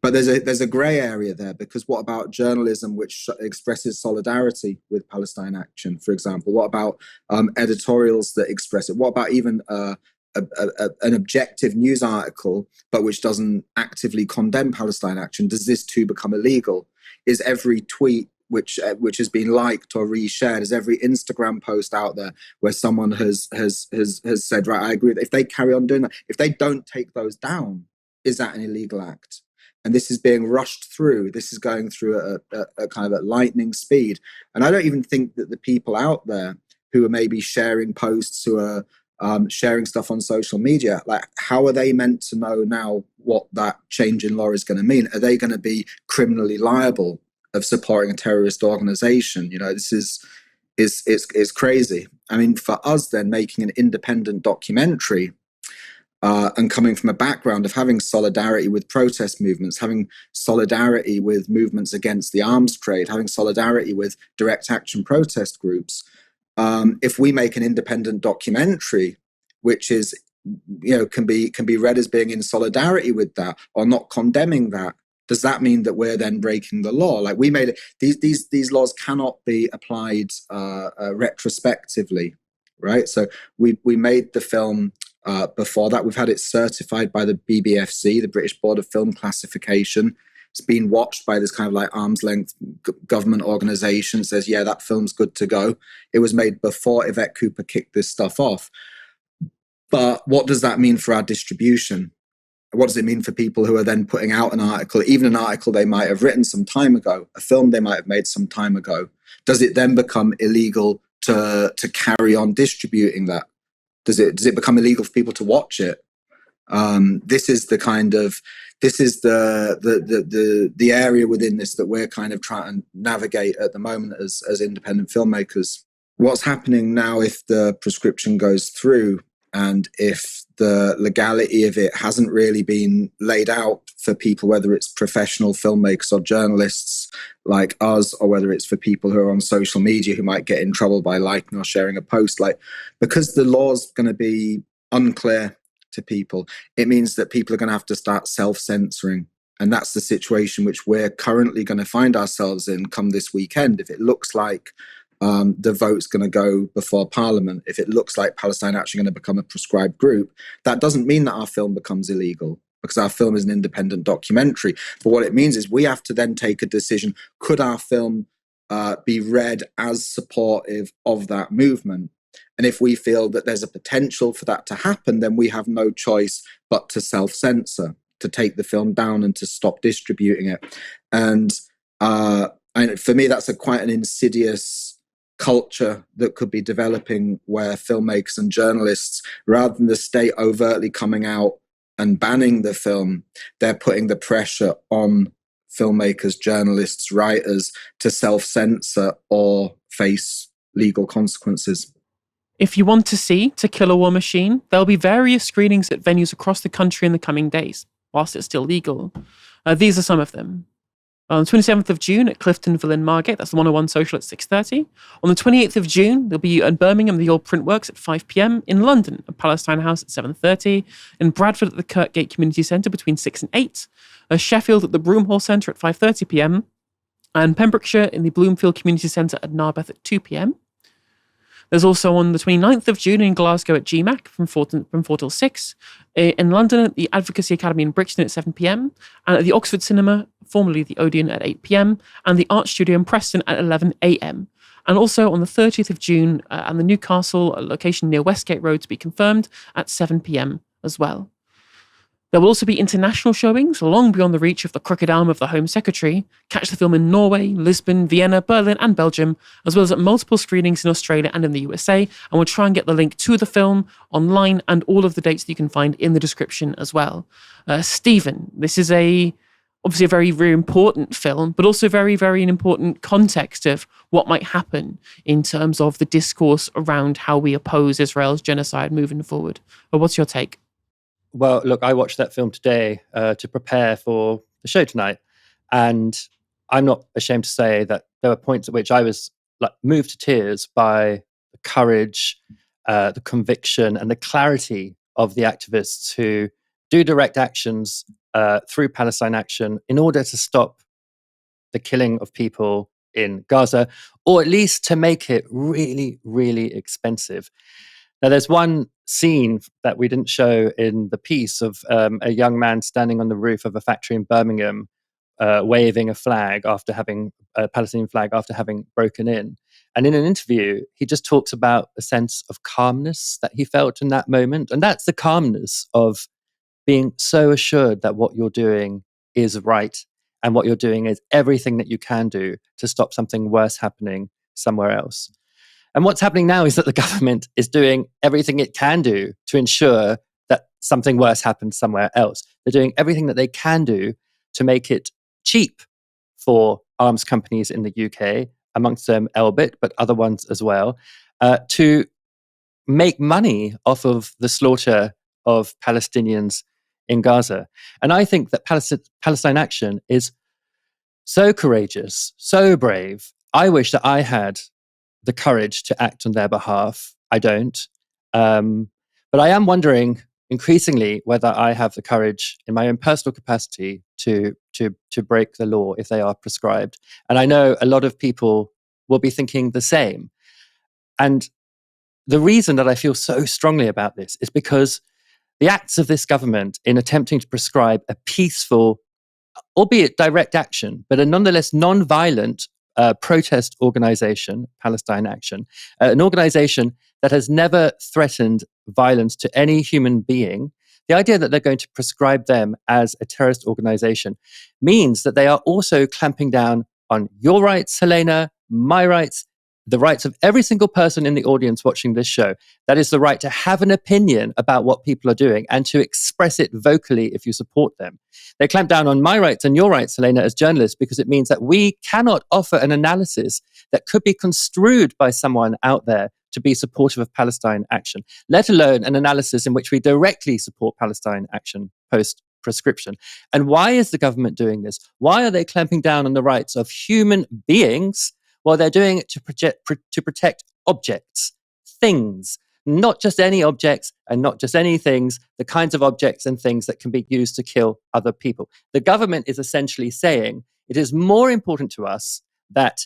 But there's a grey area there, because what about journalism which expresses solidarity with Palestine Action, for example? What about editorials that express it? What about even an objective news article, but which doesn't actively condemn Palestine Action? Does this too become illegal? Is every tweet which has been liked or reshared, is every Instagram post out there where someone has said, right, I agree, if they carry on doing that, if they don't take those down, is that an illegal act? And this is being rushed through. This is going through a kind of at lightning speed. And I don't even think that the people out there who are maybe sharing posts, who are sharing stuff on social media, like, how are they meant to know now what that change in law is going to mean? Are they going to be criminally liable of supporting a terrorist organization? This is crazy. I mean, for us then, making an independent documentary, and coming from a background of having solidarity with protest movements, having solidarity with movements against the arms trade, having solidarity with direct action protest groups, if we make an independent documentary, which is, can be read as being in solidarity with that or not condemning that, does that mean that we're then breaking the law? Like, we made it. These laws cannot be applied retrospectively, right? So we made the film. Before that, we've had it certified by the BBFC, the British Board of Film Classification. It's been watched by this kind of like arm's length government organisation. It says, yeah, that film's good to go. It was made before Yvette Cooper kicked this stuff off. But what does that mean for our distribution? What does it mean for people who are then putting out an article, even an article they might have written some time ago, a film they might have made some time ago? Does it then become illegal to carry on distributing that? Does it become illegal for people to watch it? This is the area within this that we're kind of trying to navigate at the moment as independent filmmakers. What's happening now if the prescription goes through, and if the legality of it hasn't really been laid out for people, whether it's professional filmmakers or journalists like us, or whether it's for people who are on social media who might get in trouble by liking or sharing a post, because the law's going to be unclear to people, it means that people are going to have to start self-censoring. And that's the situation which we're currently going to find ourselves in come this weekend. If it looks like the vote's going to go before Parliament, if it looks like Palestine Action going to become a proscribed group, that doesn't mean that our film becomes illegal, because our film is an independent documentary. But what it means is we have to then take a decision. Could our film be read as supportive of that movement? And if we feel that there's a potential for that to happen, then we have no choice but to self-censor, to take the film down and to stop distributing it. And for me, that's quite an insidious culture that could be developing, where filmmakers and journalists, rather than the state overtly coming out and banning the film, they're putting the pressure on filmmakers, journalists, writers to self-censor or face legal consequences. If you want to see To Kill a War Machine, there'll be various screenings at venues across the country in the coming days, whilst it's still legal. These are some of them. On the 27th of June at Clifton Villa in Margate, that's the 101 Social at 6:30. On the 28th of June, there'll be in Birmingham, the Old Printworks at 5 p.m. In London, at Palestine House at 7:30. In Bradford at the Kirkgate Community Centre between 6 and 8. Sheffield at the Broomhall Centre at 5:30 p.m. And Pembrokeshire in the Bloomfield Community Centre at Narberth at 2 p.m. There's also on the 29th of June in Glasgow at GMAC from 4 till 6. In London at the Advocacy Academy in Brixton at 7 p.m. And at the Oxford Cinema, formerly the Odeon, at 8 p.m. And the Art Studio in Preston at 11 a.m. And also on the 30th of June and the Newcastle location near Westgate Road to be confirmed at 7 p.m. as well. There will also be international showings long beyond the reach of the crooked arm of the Home Secretary. Catch the film in Norway, Lisbon, Vienna, Berlin and Belgium, as well as at multiple screenings in Australia and in the USA. And we'll try and get the link to the film online and all of the dates that you can find in the description as well. Stephen, this is obviously a very, very important film, but also very, very an important context of what might happen in terms of the discourse around how we oppose Israel's genocide moving forward. What's your take? Well, look, I watched that film today to prepare for the show tonight, and I'm not ashamed to say that there were points at which I was moved to tears by the courage, the conviction, and the clarity of the activists who do direct actions through Palestine Action in order to stop the killing of people in Gaza, or at least to make it really, really expensive. Now, there's one scene that we didn't show in the piece of a young man standing on the roof of a factory in Birmingham, waving a Palestinian flag after having broken in. And in an interview, he just talks about a sense of calmness that he felt in that moment. And that's the calmness of being so assured that what you're doing is right and what you're doing is everything that you can do to stop something worse happening somewhere else. And what's happening now is that the government is doing everything it can do to ensure that something worse happens somewhere else. They're doing everything that they can do to make it cheap for arms companies in the UK, amongst them Elbit, but other ones as well, to make money off of the slaughter of Palestinians in Gaza. And I think that Palestine Action is so courageous, so brave. I wish that I had the courage to act on their behalf. I don't. But I am wondering increasingly whether I have the courage in my own personal capacity to break the law if they are prescribed. And I know a lot of people will be thinking the same. And the reason that I feel so strongly about this is because the acts of this government in attempting to prescribe a peaceful, albeit direct action, but a nonetheless non-violent protest organization, Palestine Action, an organization that has never threatened violence to any human being. The idea that they're going to prescribe them as a terrorist organization means that they are also clamping down on your rights, Helena, my rights, the rights of every single person in the audience watching this show. That is the right to have an opinion about what people are doing and to express it vocally if you support them. They clamp down on my rights and your rights, Helena, as journalists, because it means that we cannot offer an analysis that could be construed by someone out there to be supportive of Palestine Action, let alone an analysis in which we directly support Palestine Action post-prescription. And why is the government doing this? Why are they clamping down on the rights of human beings while they're doing it to protect objects, things, not just any objects and not just any things, the kinds of objects and things that can be used to kill other people. The government is essentially saying it is more important to us that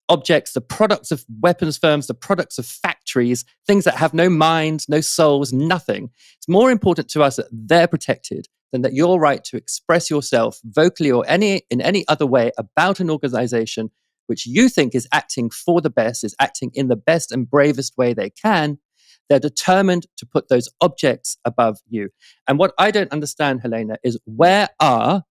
objects, the products of weapons firms, the products of factories, things that have no minds, no souls, nothing. It's more important to us that they're protected than that your right to express yourself vocally or in any other way about an organization which you think is acting for the best, is acting in the best and bravest way they can. They're determined to put those objects above you. And what I don't understand, Helena, is where are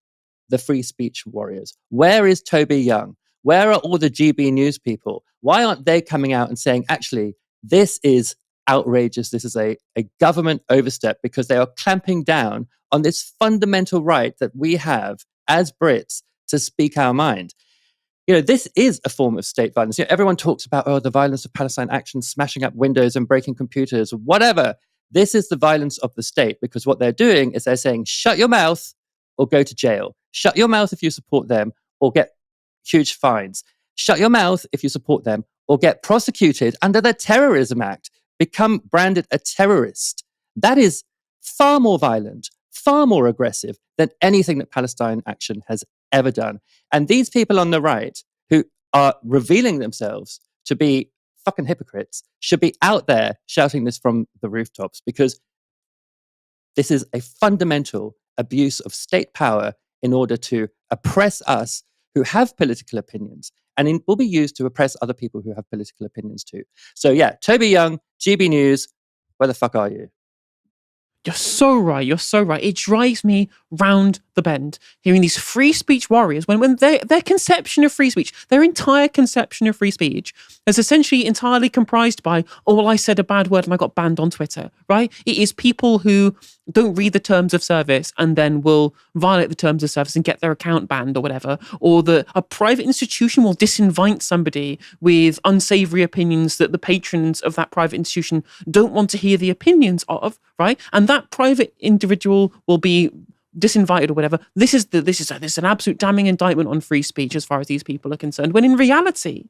the free speech warriors? Where is Toby Young? Where are all the GB News people? Why aren't they coming out and saying, actually, this is outrageous. This is a government overstep, because they are clamping down on this fundamental right that we have as Brits to speak our mind. You know, this is a form of state violence. You know, everyone talks about, the violence of Palestine Action, smashing up windows and breaking computers, whatever. This is the violence of the state, because what they're doing is they're saying, shut your mouth or go to jail. Shut your mouth if you support them or get huge fines. Shut your mouth if you support them or get prosecuted under the Terrorism Act. Become branded a terrorist. That is far more violent, far more aggressive than anything that Palestine Action has ever done. And these people on the right who are revealing themselves to be fucking hypocrites should be out there shouting this from the rooftops, because this is a fundamental abuse of state power in order to oppress us who have political opinions, and it will be used to oppress other people who have political opinions too. So yeah, Toby Young, GB News, where the fuck are you? You're so right. You're so right. It drives me round the bend hearing these free speech warriors when their conception of free speech, their entire conception of free speech is essentially entirely comprised by, oh, well, I said a bad word and I got banned on Twitter, right? It is people who don't read the terms of service and then will violate the terms of service and get their account banned or whatever, or a private institution will disinvite somebody with unsavory opinions that the patrons of that private institution don't want to hear the opinions of, right? And that private individual will be disinvited or whatever. This is an absolute damning indictment on free speech as far as these people are concerned, when in reality,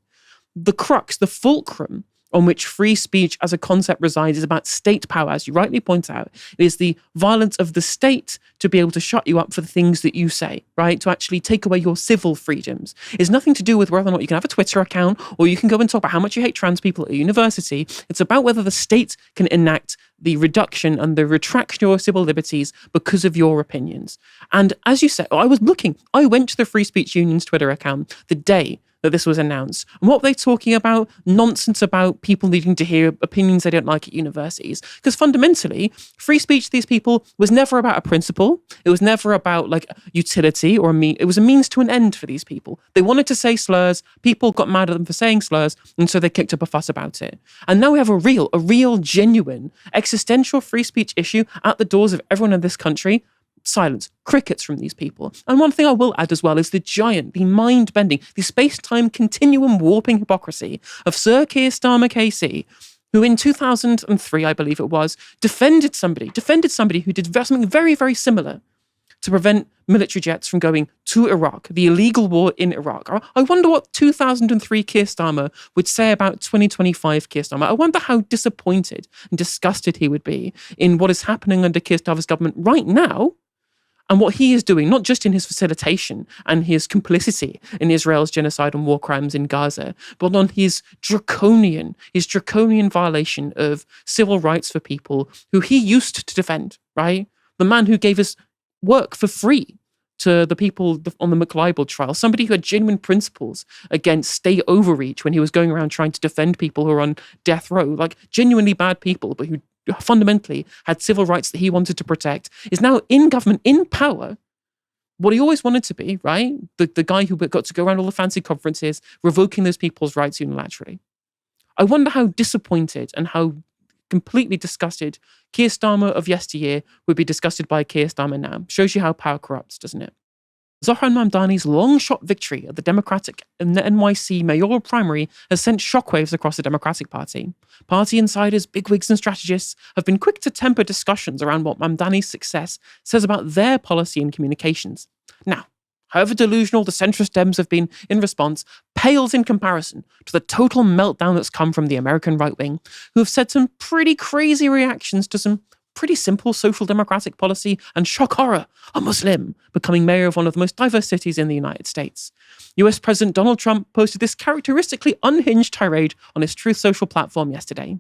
the crux, the fulcrum on which free speech as a concept resides is about state power, as you rightly point out. It is the violence of the state to be able to shut you up for the things that you say, right? To actually take away your civil freedoms. It's nothing to do with whether or not you can have a Twitter account or you can go and talk about how much you hate trans people at a university. It's about whether the state can enact the reduction and the retraction of your civil liberties because of your opinions. And as you said, I went to the Free Speech Union's Twitter account the day that this was announced. And what were they talking about? Nonsense about people needing to hear opinions they don't like at universities. Because fundamentally, free speech to these people was never about a principle. It was never about like utility or it was a means to an end for these people. They wanted to say slurs. People got mad at them for saying slurs. And so they kicked up a fuss about it. And now we have a real, genuine, existential free speech issue at the doors of everyone in this country. Silence, crickets from these people. And one thing I will add as well is the mind-bending, the space-time continuum warping hypocrisy of Sir Keir Starmer KC, who in 2003, I believe it was, defended somebody who did something very, very similar to prevent military jets from going to Iraq, the illegal war in Iraq. I wonder what 2003 Keir Starmer would say about 2025 Keir Starmer. I wonder how disappointed and disgusted he would be in what is happening under Keir Starmer's government right now, and what he is doing, not just in his facilitation and his complicity in Israel's genocide and war crimes in Gaza, but on his draconian violation of civil rights for people who he used to defend, right? The man who gave us work for free to the people on the McLibel trial, somebody who had genuine principles against state overreach when he was going around trying to defend people who are on death row, like genuinely bad people, but who fundamentally had civil rights that he wanted to protect, is now in government, in power, what he always wanted to be, right? The guy who got to go around all the fancy conferences, revoking those people's rights unilaterally. I wonder how disappointed and how completely disgusted Keir Starmer of yesteryear would be disgusted by Keir Starmer now. Shows you how power corrupts, doesn't it? Zohran Mamdani's long-shot victory at the Democratic and the NYC mayoral primary has sent shockwaves across the Democratic Party. Party insiders, bigwigs and strategists have been quick to temper discussions around what Mamdani's success says about their policy and communications. Now, however delusional the centrist Dems have been in response, pales in comparison to the total meltdown that's come from the American right wing, who have said some pretty crazy reactions to some pretty simple social democratic policy and shock horror, a Muslim becoming mayor of one of the most diverse cities in the United States. US President Donald Trump posted this characteristically unhinged tirade on his Truth Social platform yesterday.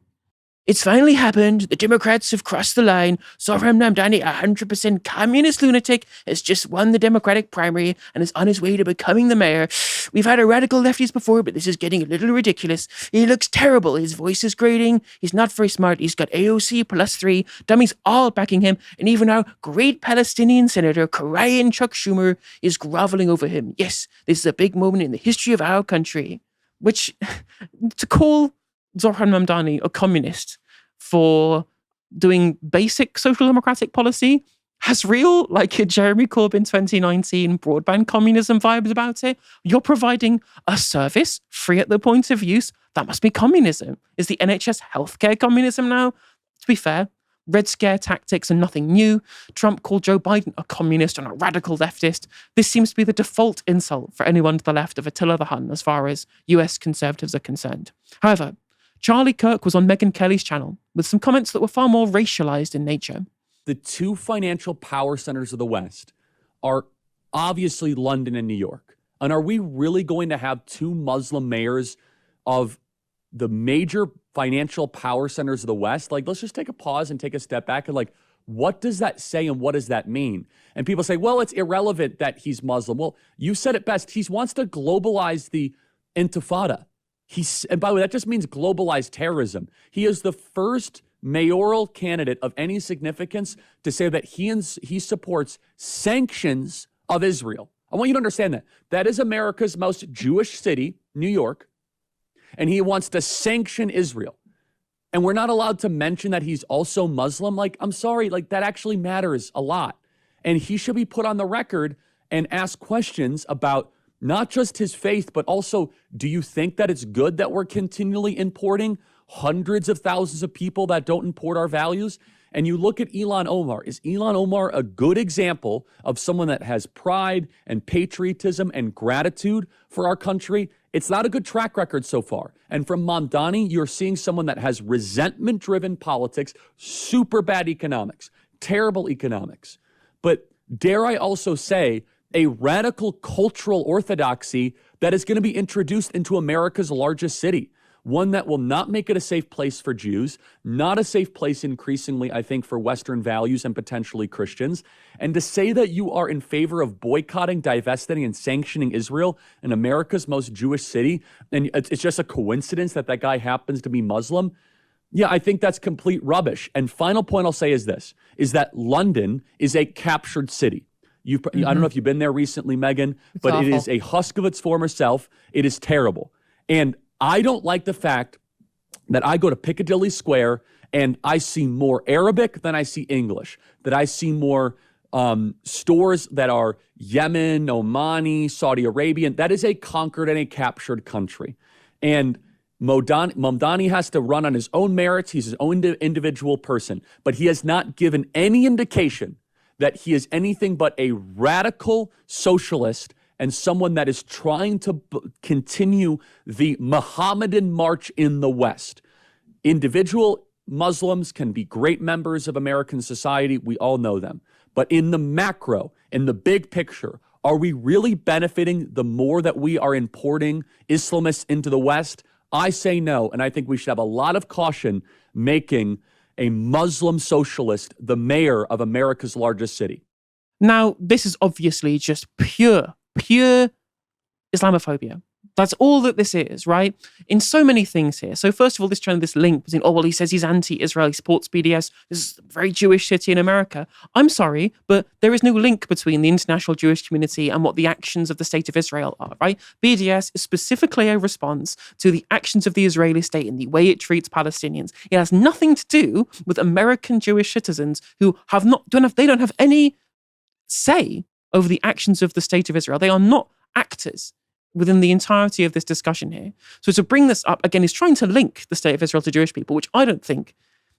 It's finally happened. The Democrats have crossed the line. Zohran Mamdani, 100% communist lunatic, has just won the Democratic primary and is on his way to becoming the mayor. We've had a radical lefties before, but this is getting a little ridiculous. He looks terrible. His voice is grating. He's not very smart. He's got AOC +3. Dummies all backing him. And even our great Palestinian senator, Korean Chuck Schumer, is groveling over him. Yes, this is a big moment in the history of our country. Which, to call Zohran Mamdani a communist for doing basic social democratic policy has real, like Jeremy Corbyn 2019 broadband communism vibes about it. You're providing a service free at the point of use. That must be communism. Is the NHS healthcare communism now? To be fair, Red Scare tactics are nothing new. Trump called Joe Biden a communist and a radical leftist. This seems to be the default insult for anyone to the left of Attila the Hun as far as US conservatives are concerned. However, Charlie Kirk was on Megyn Kelly's channel with some comments that were far more racialized in nature. The two financial power centers of the West are obviously London and New York. And are we really going to have two Muslim mayors of the major financial power centers of the West? Like, let's just take a pause and take a step back and like, what does that say and what does that mean? And people say, well, it's irrelevant that he's Muslim. Well, you said it best. He wants to globalize the Intifada. And by the way, that just means globalized terrorism. He is the first mayoral candidate of any significance to say that he supports sanctions of Israel. I want you to understand that. That is America's most Jewish city, New York, and he wants to sanction Israel. And we're not allowed to mention that he's also Muslim. Like, I'm sorry, like that actually matters a lot. And he should be put on the record and ask questions about not just his faith, but also, do you think that it's good that we're continually importing hundreds of thousands of people that don't import our values? And you look at Ilhan Omar. Is Ilhan Omar a good example of someone that has pride and patriotism and gratitude for our country? It's not a good track record so far. And from Mandani, you're seeing someone that has resentment-driven politics, super bad economics, terrible economics. But dare I also say, a radical cultural orthodoxy that is going to be introduced into America's largest city, one that will not make it a safe place for Jews, not a safe place increasingly, I think, for Western values and potentially Christians. And to say that you are in favor of boycotting, divesting, and sanctioning Israel in America's most Jewish city, and it's just a coincidence that that guy happens to be Muslim, yeah, I think that's complete rubbish. And final point I'll say is this, is that London is a captured city. I don't know if you've been there recently, Megyn, but awful. It is a husk of its former self. It is terrible. And I don't like the fact that I go to Piccadilly Square and I see more Arabic than I see English, that I see more stores that are Yemen, Omani, Saudi Arabian. That is a conquered and a captured country. And Mamdani has to run on his own merits. He's his own individual person, but he has not given any indication that he is anything but a radical socialist and someone that is trying to continue the Mohammedan march in the West. Individual Muslims can be great members of American society. We all know them. But in the macro, in the big picture, are we really benefiting the more that we are importing Islamists into the West? I say no, and I think we should have a lot of caution making a Muslim socialist the mayor of America's largest city. Now, this is obviously just pure Islamophobia. That's all that this is, right? In so many things here. So first of all, this link between, he says he's anti-Israel, he supports BDS. This is a very Jewish city in America. I'm sorry, but there is no link between the international Jewish community and what the actions of the state of Israel are, right? BDS is specifically a response to the actions of the Israeli state and the way it treats Palestinians. It has nothing to do with American Jewish citizens who don't have any say over the actions of the state of Israel. They are not actors within the entirety of this discussion here. So to bring this up, again, is trying to link the state of Israel to Jewish people, which I don't think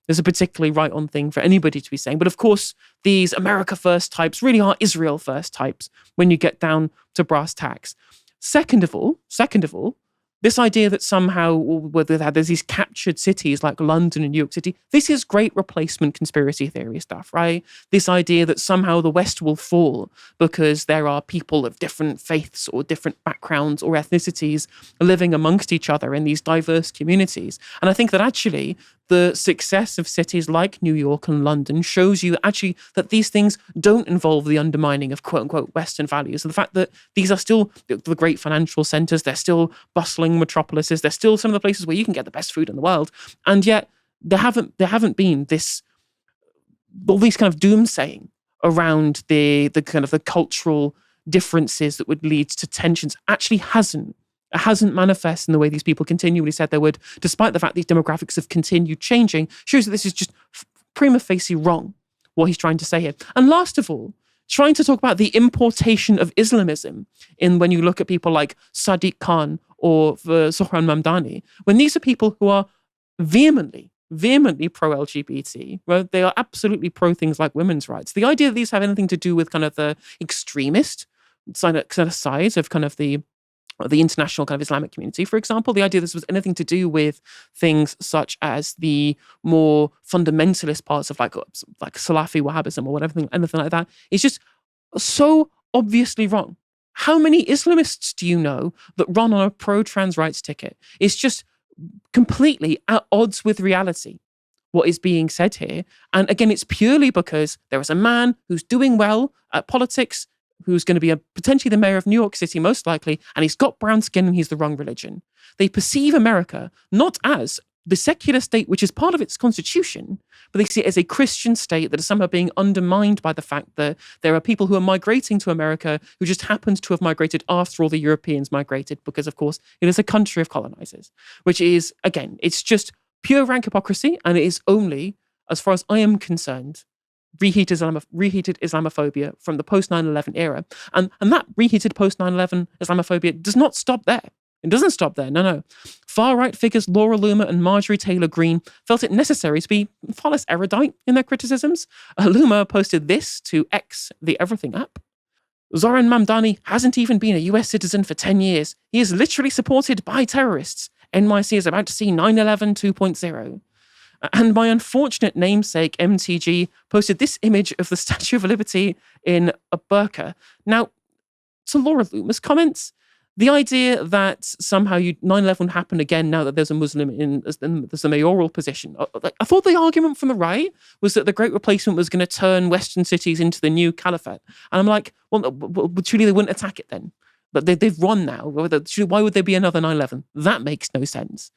is a particularly right-on thing for anybody to be saying. But of course, these America first types really are Israel first types when you get down to brass tacks. Second of all, this idea that somehow whether there's these captured cities like London and New York City, this is great replacement conspiracy theory stuff, right? This idea that somehow the West will fall because there are people of different faiths or different backgrounds or ethnicities living amongst each other in these diverse communities. And I think that actually the success of cities like New York and London shows you actually that these things don't involve the undermining of quote unquote Western values. And the fact that these are still the great financial centers, they're still bustling metropolises, they're still some of the places where you can get the best food in the world. And yet there haven't been all these kind of doomsaying around the kind of the cultural differences that would lead to tensions. Actually hasn't manifest in the way these people continually said they would, despite the fact these demographics have continued changing, shows that this is just prima facie wrong, what he's trying to say here. And last of all, trying to talk about the importation of Islamism in when you look at people like Sadiq Khan or Zohran Mamdani, when these are people who are vehemently pro-LGBT, right? They are absolutely pro things like women's rights. The idea that these have anything to do with kind of the extremist side of kind of the international kind of Islamic community, for example, the idea this was anything to do with things such as the more fundamentalist parts of like Salafi Wahhabism or whatever, anything like that, is just so obviously wrong. How many Islamists do you know that run on a pro-trans rights ticket? It's just completely at odds with reality, what is being said here. And again, it's purely because there is a man who's doing well at politics, who's going to be potentially the mayor of New York City, most likely, and he's got brown skin and he's the wrong religion. They perceive America not as the secular state, which is part of its constitution, but they see it as a Christian state that is somehow being undermined by the fact that there are people who are migrating to America who just happened to have migrated after all the Europeans migrated, because, of course, it is a country of colonizers, which is, again, it's just pure rank hypocrisy, and it is only, as far as I am concerned, reheated Islamophobia from the post 9/11 era. And that reheated post 9/11 Islamophobia does not stop there. It doesn't stop there. No. Far-right figures Laura Loomer and Marjorie Taylor Greene felt it necessary to be far less erudite in their criticisms. Loomer posted this to X, the Everything app. Zohran Mamdani hasn't even been a US citizen for 10 years. He is literally supported by terrorists. NYC is about to see 9/11 2.0. And my unfortunate namesake, MTG, posted this image of the Statue of Liberty in a burqa. Now, to Laura Loomer's comments, the idea that somehow 9/11 happened again now that there's a Muslim there's a mayoral position. I thought the argument from the right was that the Great Replacement was going to turn Western cities into the new caliphate. And I'm like, well, surely they wouldn't attack it then. But they've won now. Why would there be another 9/11? That makes no sense.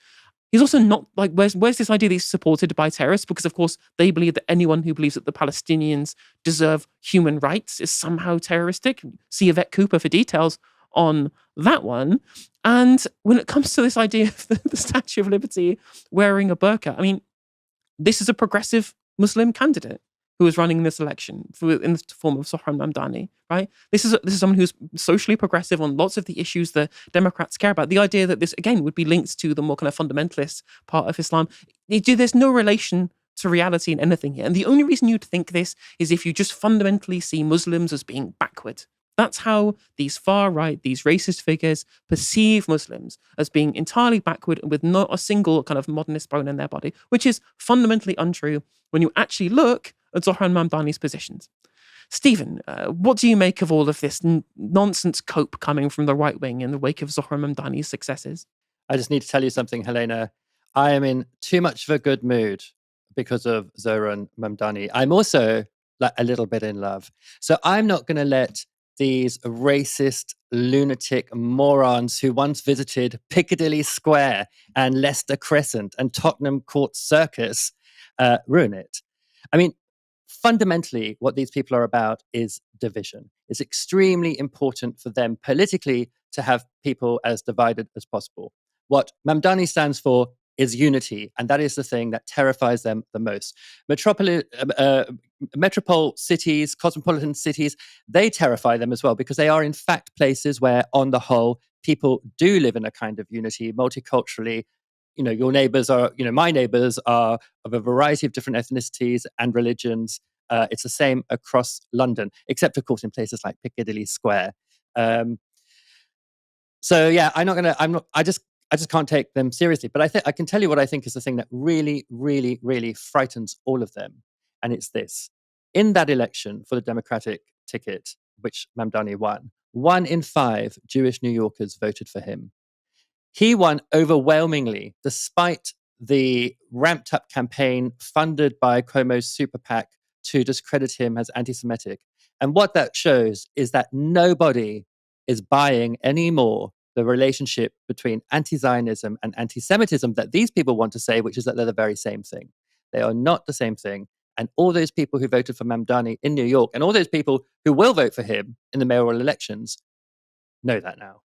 He's also not like, where's this idea that he's supported by terrorists? Because, of course, they believe that anyone who believes that the Palestinians deserve human rights is somehow terroristic. See Yvette Cooper for details on that one. And when it comes to this idea of the Statue of Liberty wearing a burqa, I mean, this is a progressive Muslim candidate who is running this election in the form of Zohran Mamdani, right? This is someone who's socially progressive on lots of the issues that Democrats care about. The idea that this, again, would be linked to the more kind of fundamentalist part of Islam, there's no relation to reality in anything here. And the only reason you'd think this is if you just fundamentally see Muslims as being backward. That's how these far-right, these racist figures perceive Muslims as being entirely backward with not a single kind of modernist bone in their body, which is fundamentally untrue when you actually look at Zohran Mamdani's positions. Stephen, what do you make of all of this nonsense cope coming from the right wing in the wake of Zohran Mamdani's successes? I just need to tell you something, Helena. I am in too much of a good mood because of Zohran Mamdani. I'm also like a little bit in love. So I'm not going to let these racist, lunatic morons who once visited Piccadilly Square and Leicester Crescent and Tottenham Court Circus ruin it. I mean, fundamentally, what these people are about is division. It's extremely important for them politically to have people as divided as possible. What Mamdani stands for is unity, and that is the thing that terrifies them the most. Metropole cities, cosmopolitan cities, they terrify them as well, because they are in fact places where, on the whole, people do live in a kind of unity, multiculturally, your neighbors are, my neighbors are of a variety of different ethnicities and religions. It's the same across London, except of course in places like Piccadilly Square. So yeah, I just can't take them seriously. But I can tell you what I think is the thing that really, really, really frightens all of them. And it's this. In that election for the Democratic ticket, which Mamdani won, 1 in 5 Jewish New Yorkers voted for him. He won overwhelmingly, despite the ramped up campaign funded by Cuomo's super PAC to discredit him as anti-Semitic. And what that shows is that nobody is buying anymore the relationship between anti-Zionism and anti-Semitism that these people want to say, which is that they're the very same thing. They are not the same thing. And all those people who voted for Mamdani in New York and all those people who will vote for him in the mayoral elections know that now.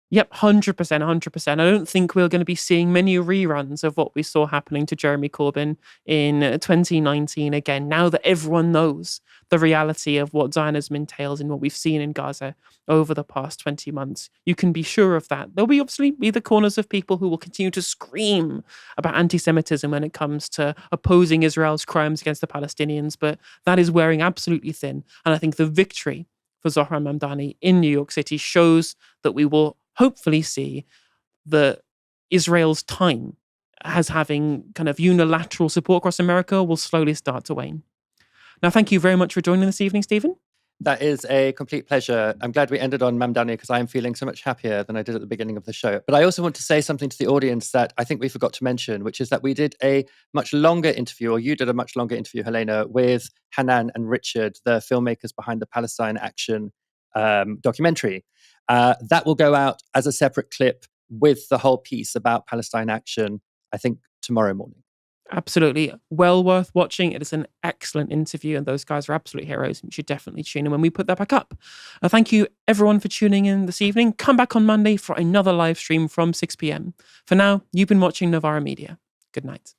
Yep, 100%, 100%. I don't think we're going to be seeing many reruns of what we saw happening to Jeremy Corbyn in 2019 again, now that everyone knows the reality of what Zionism entails and what we've seen in Gaza over the past 20 months. You can be sure of that. There'll be obviously be the corners of people who will continue to scream about anti-Semitism when it comes to opposing Israel's crimes against the Palestinians, but that is wearing absolutely thin. And I think the victory for Zohran Mamdani in New York City shows that we will hopefully see that Israel's time as having kind of unilateral support across America will slowly start to wane. Now, thank you very much for joining this evening, Stephen. That is a complete pleasure. I'm glad we ended on Mamdani because I am feeling so much happier than I did at the beginning of the show. But I also want to say something to the audience that I think we forgot to mention, which is that we did a much longer interview, or you did a much longer interview, Helena, with Hannan and Richard, the filmmakers behind the Palestine Action documentary. That will go out as a separate clip with the whole piece about Palestine Action, I think, tomorrow morning. Absolutely. Well worth watching. It is an excellent interview, and those guys are absolute heroes. You should definitely tune in when we put that back up. Thank you, everyone, for tuning in this evening. Come back on Monday for another live stream from 6 p.m. For now, you've been watching Novara Media. Good night.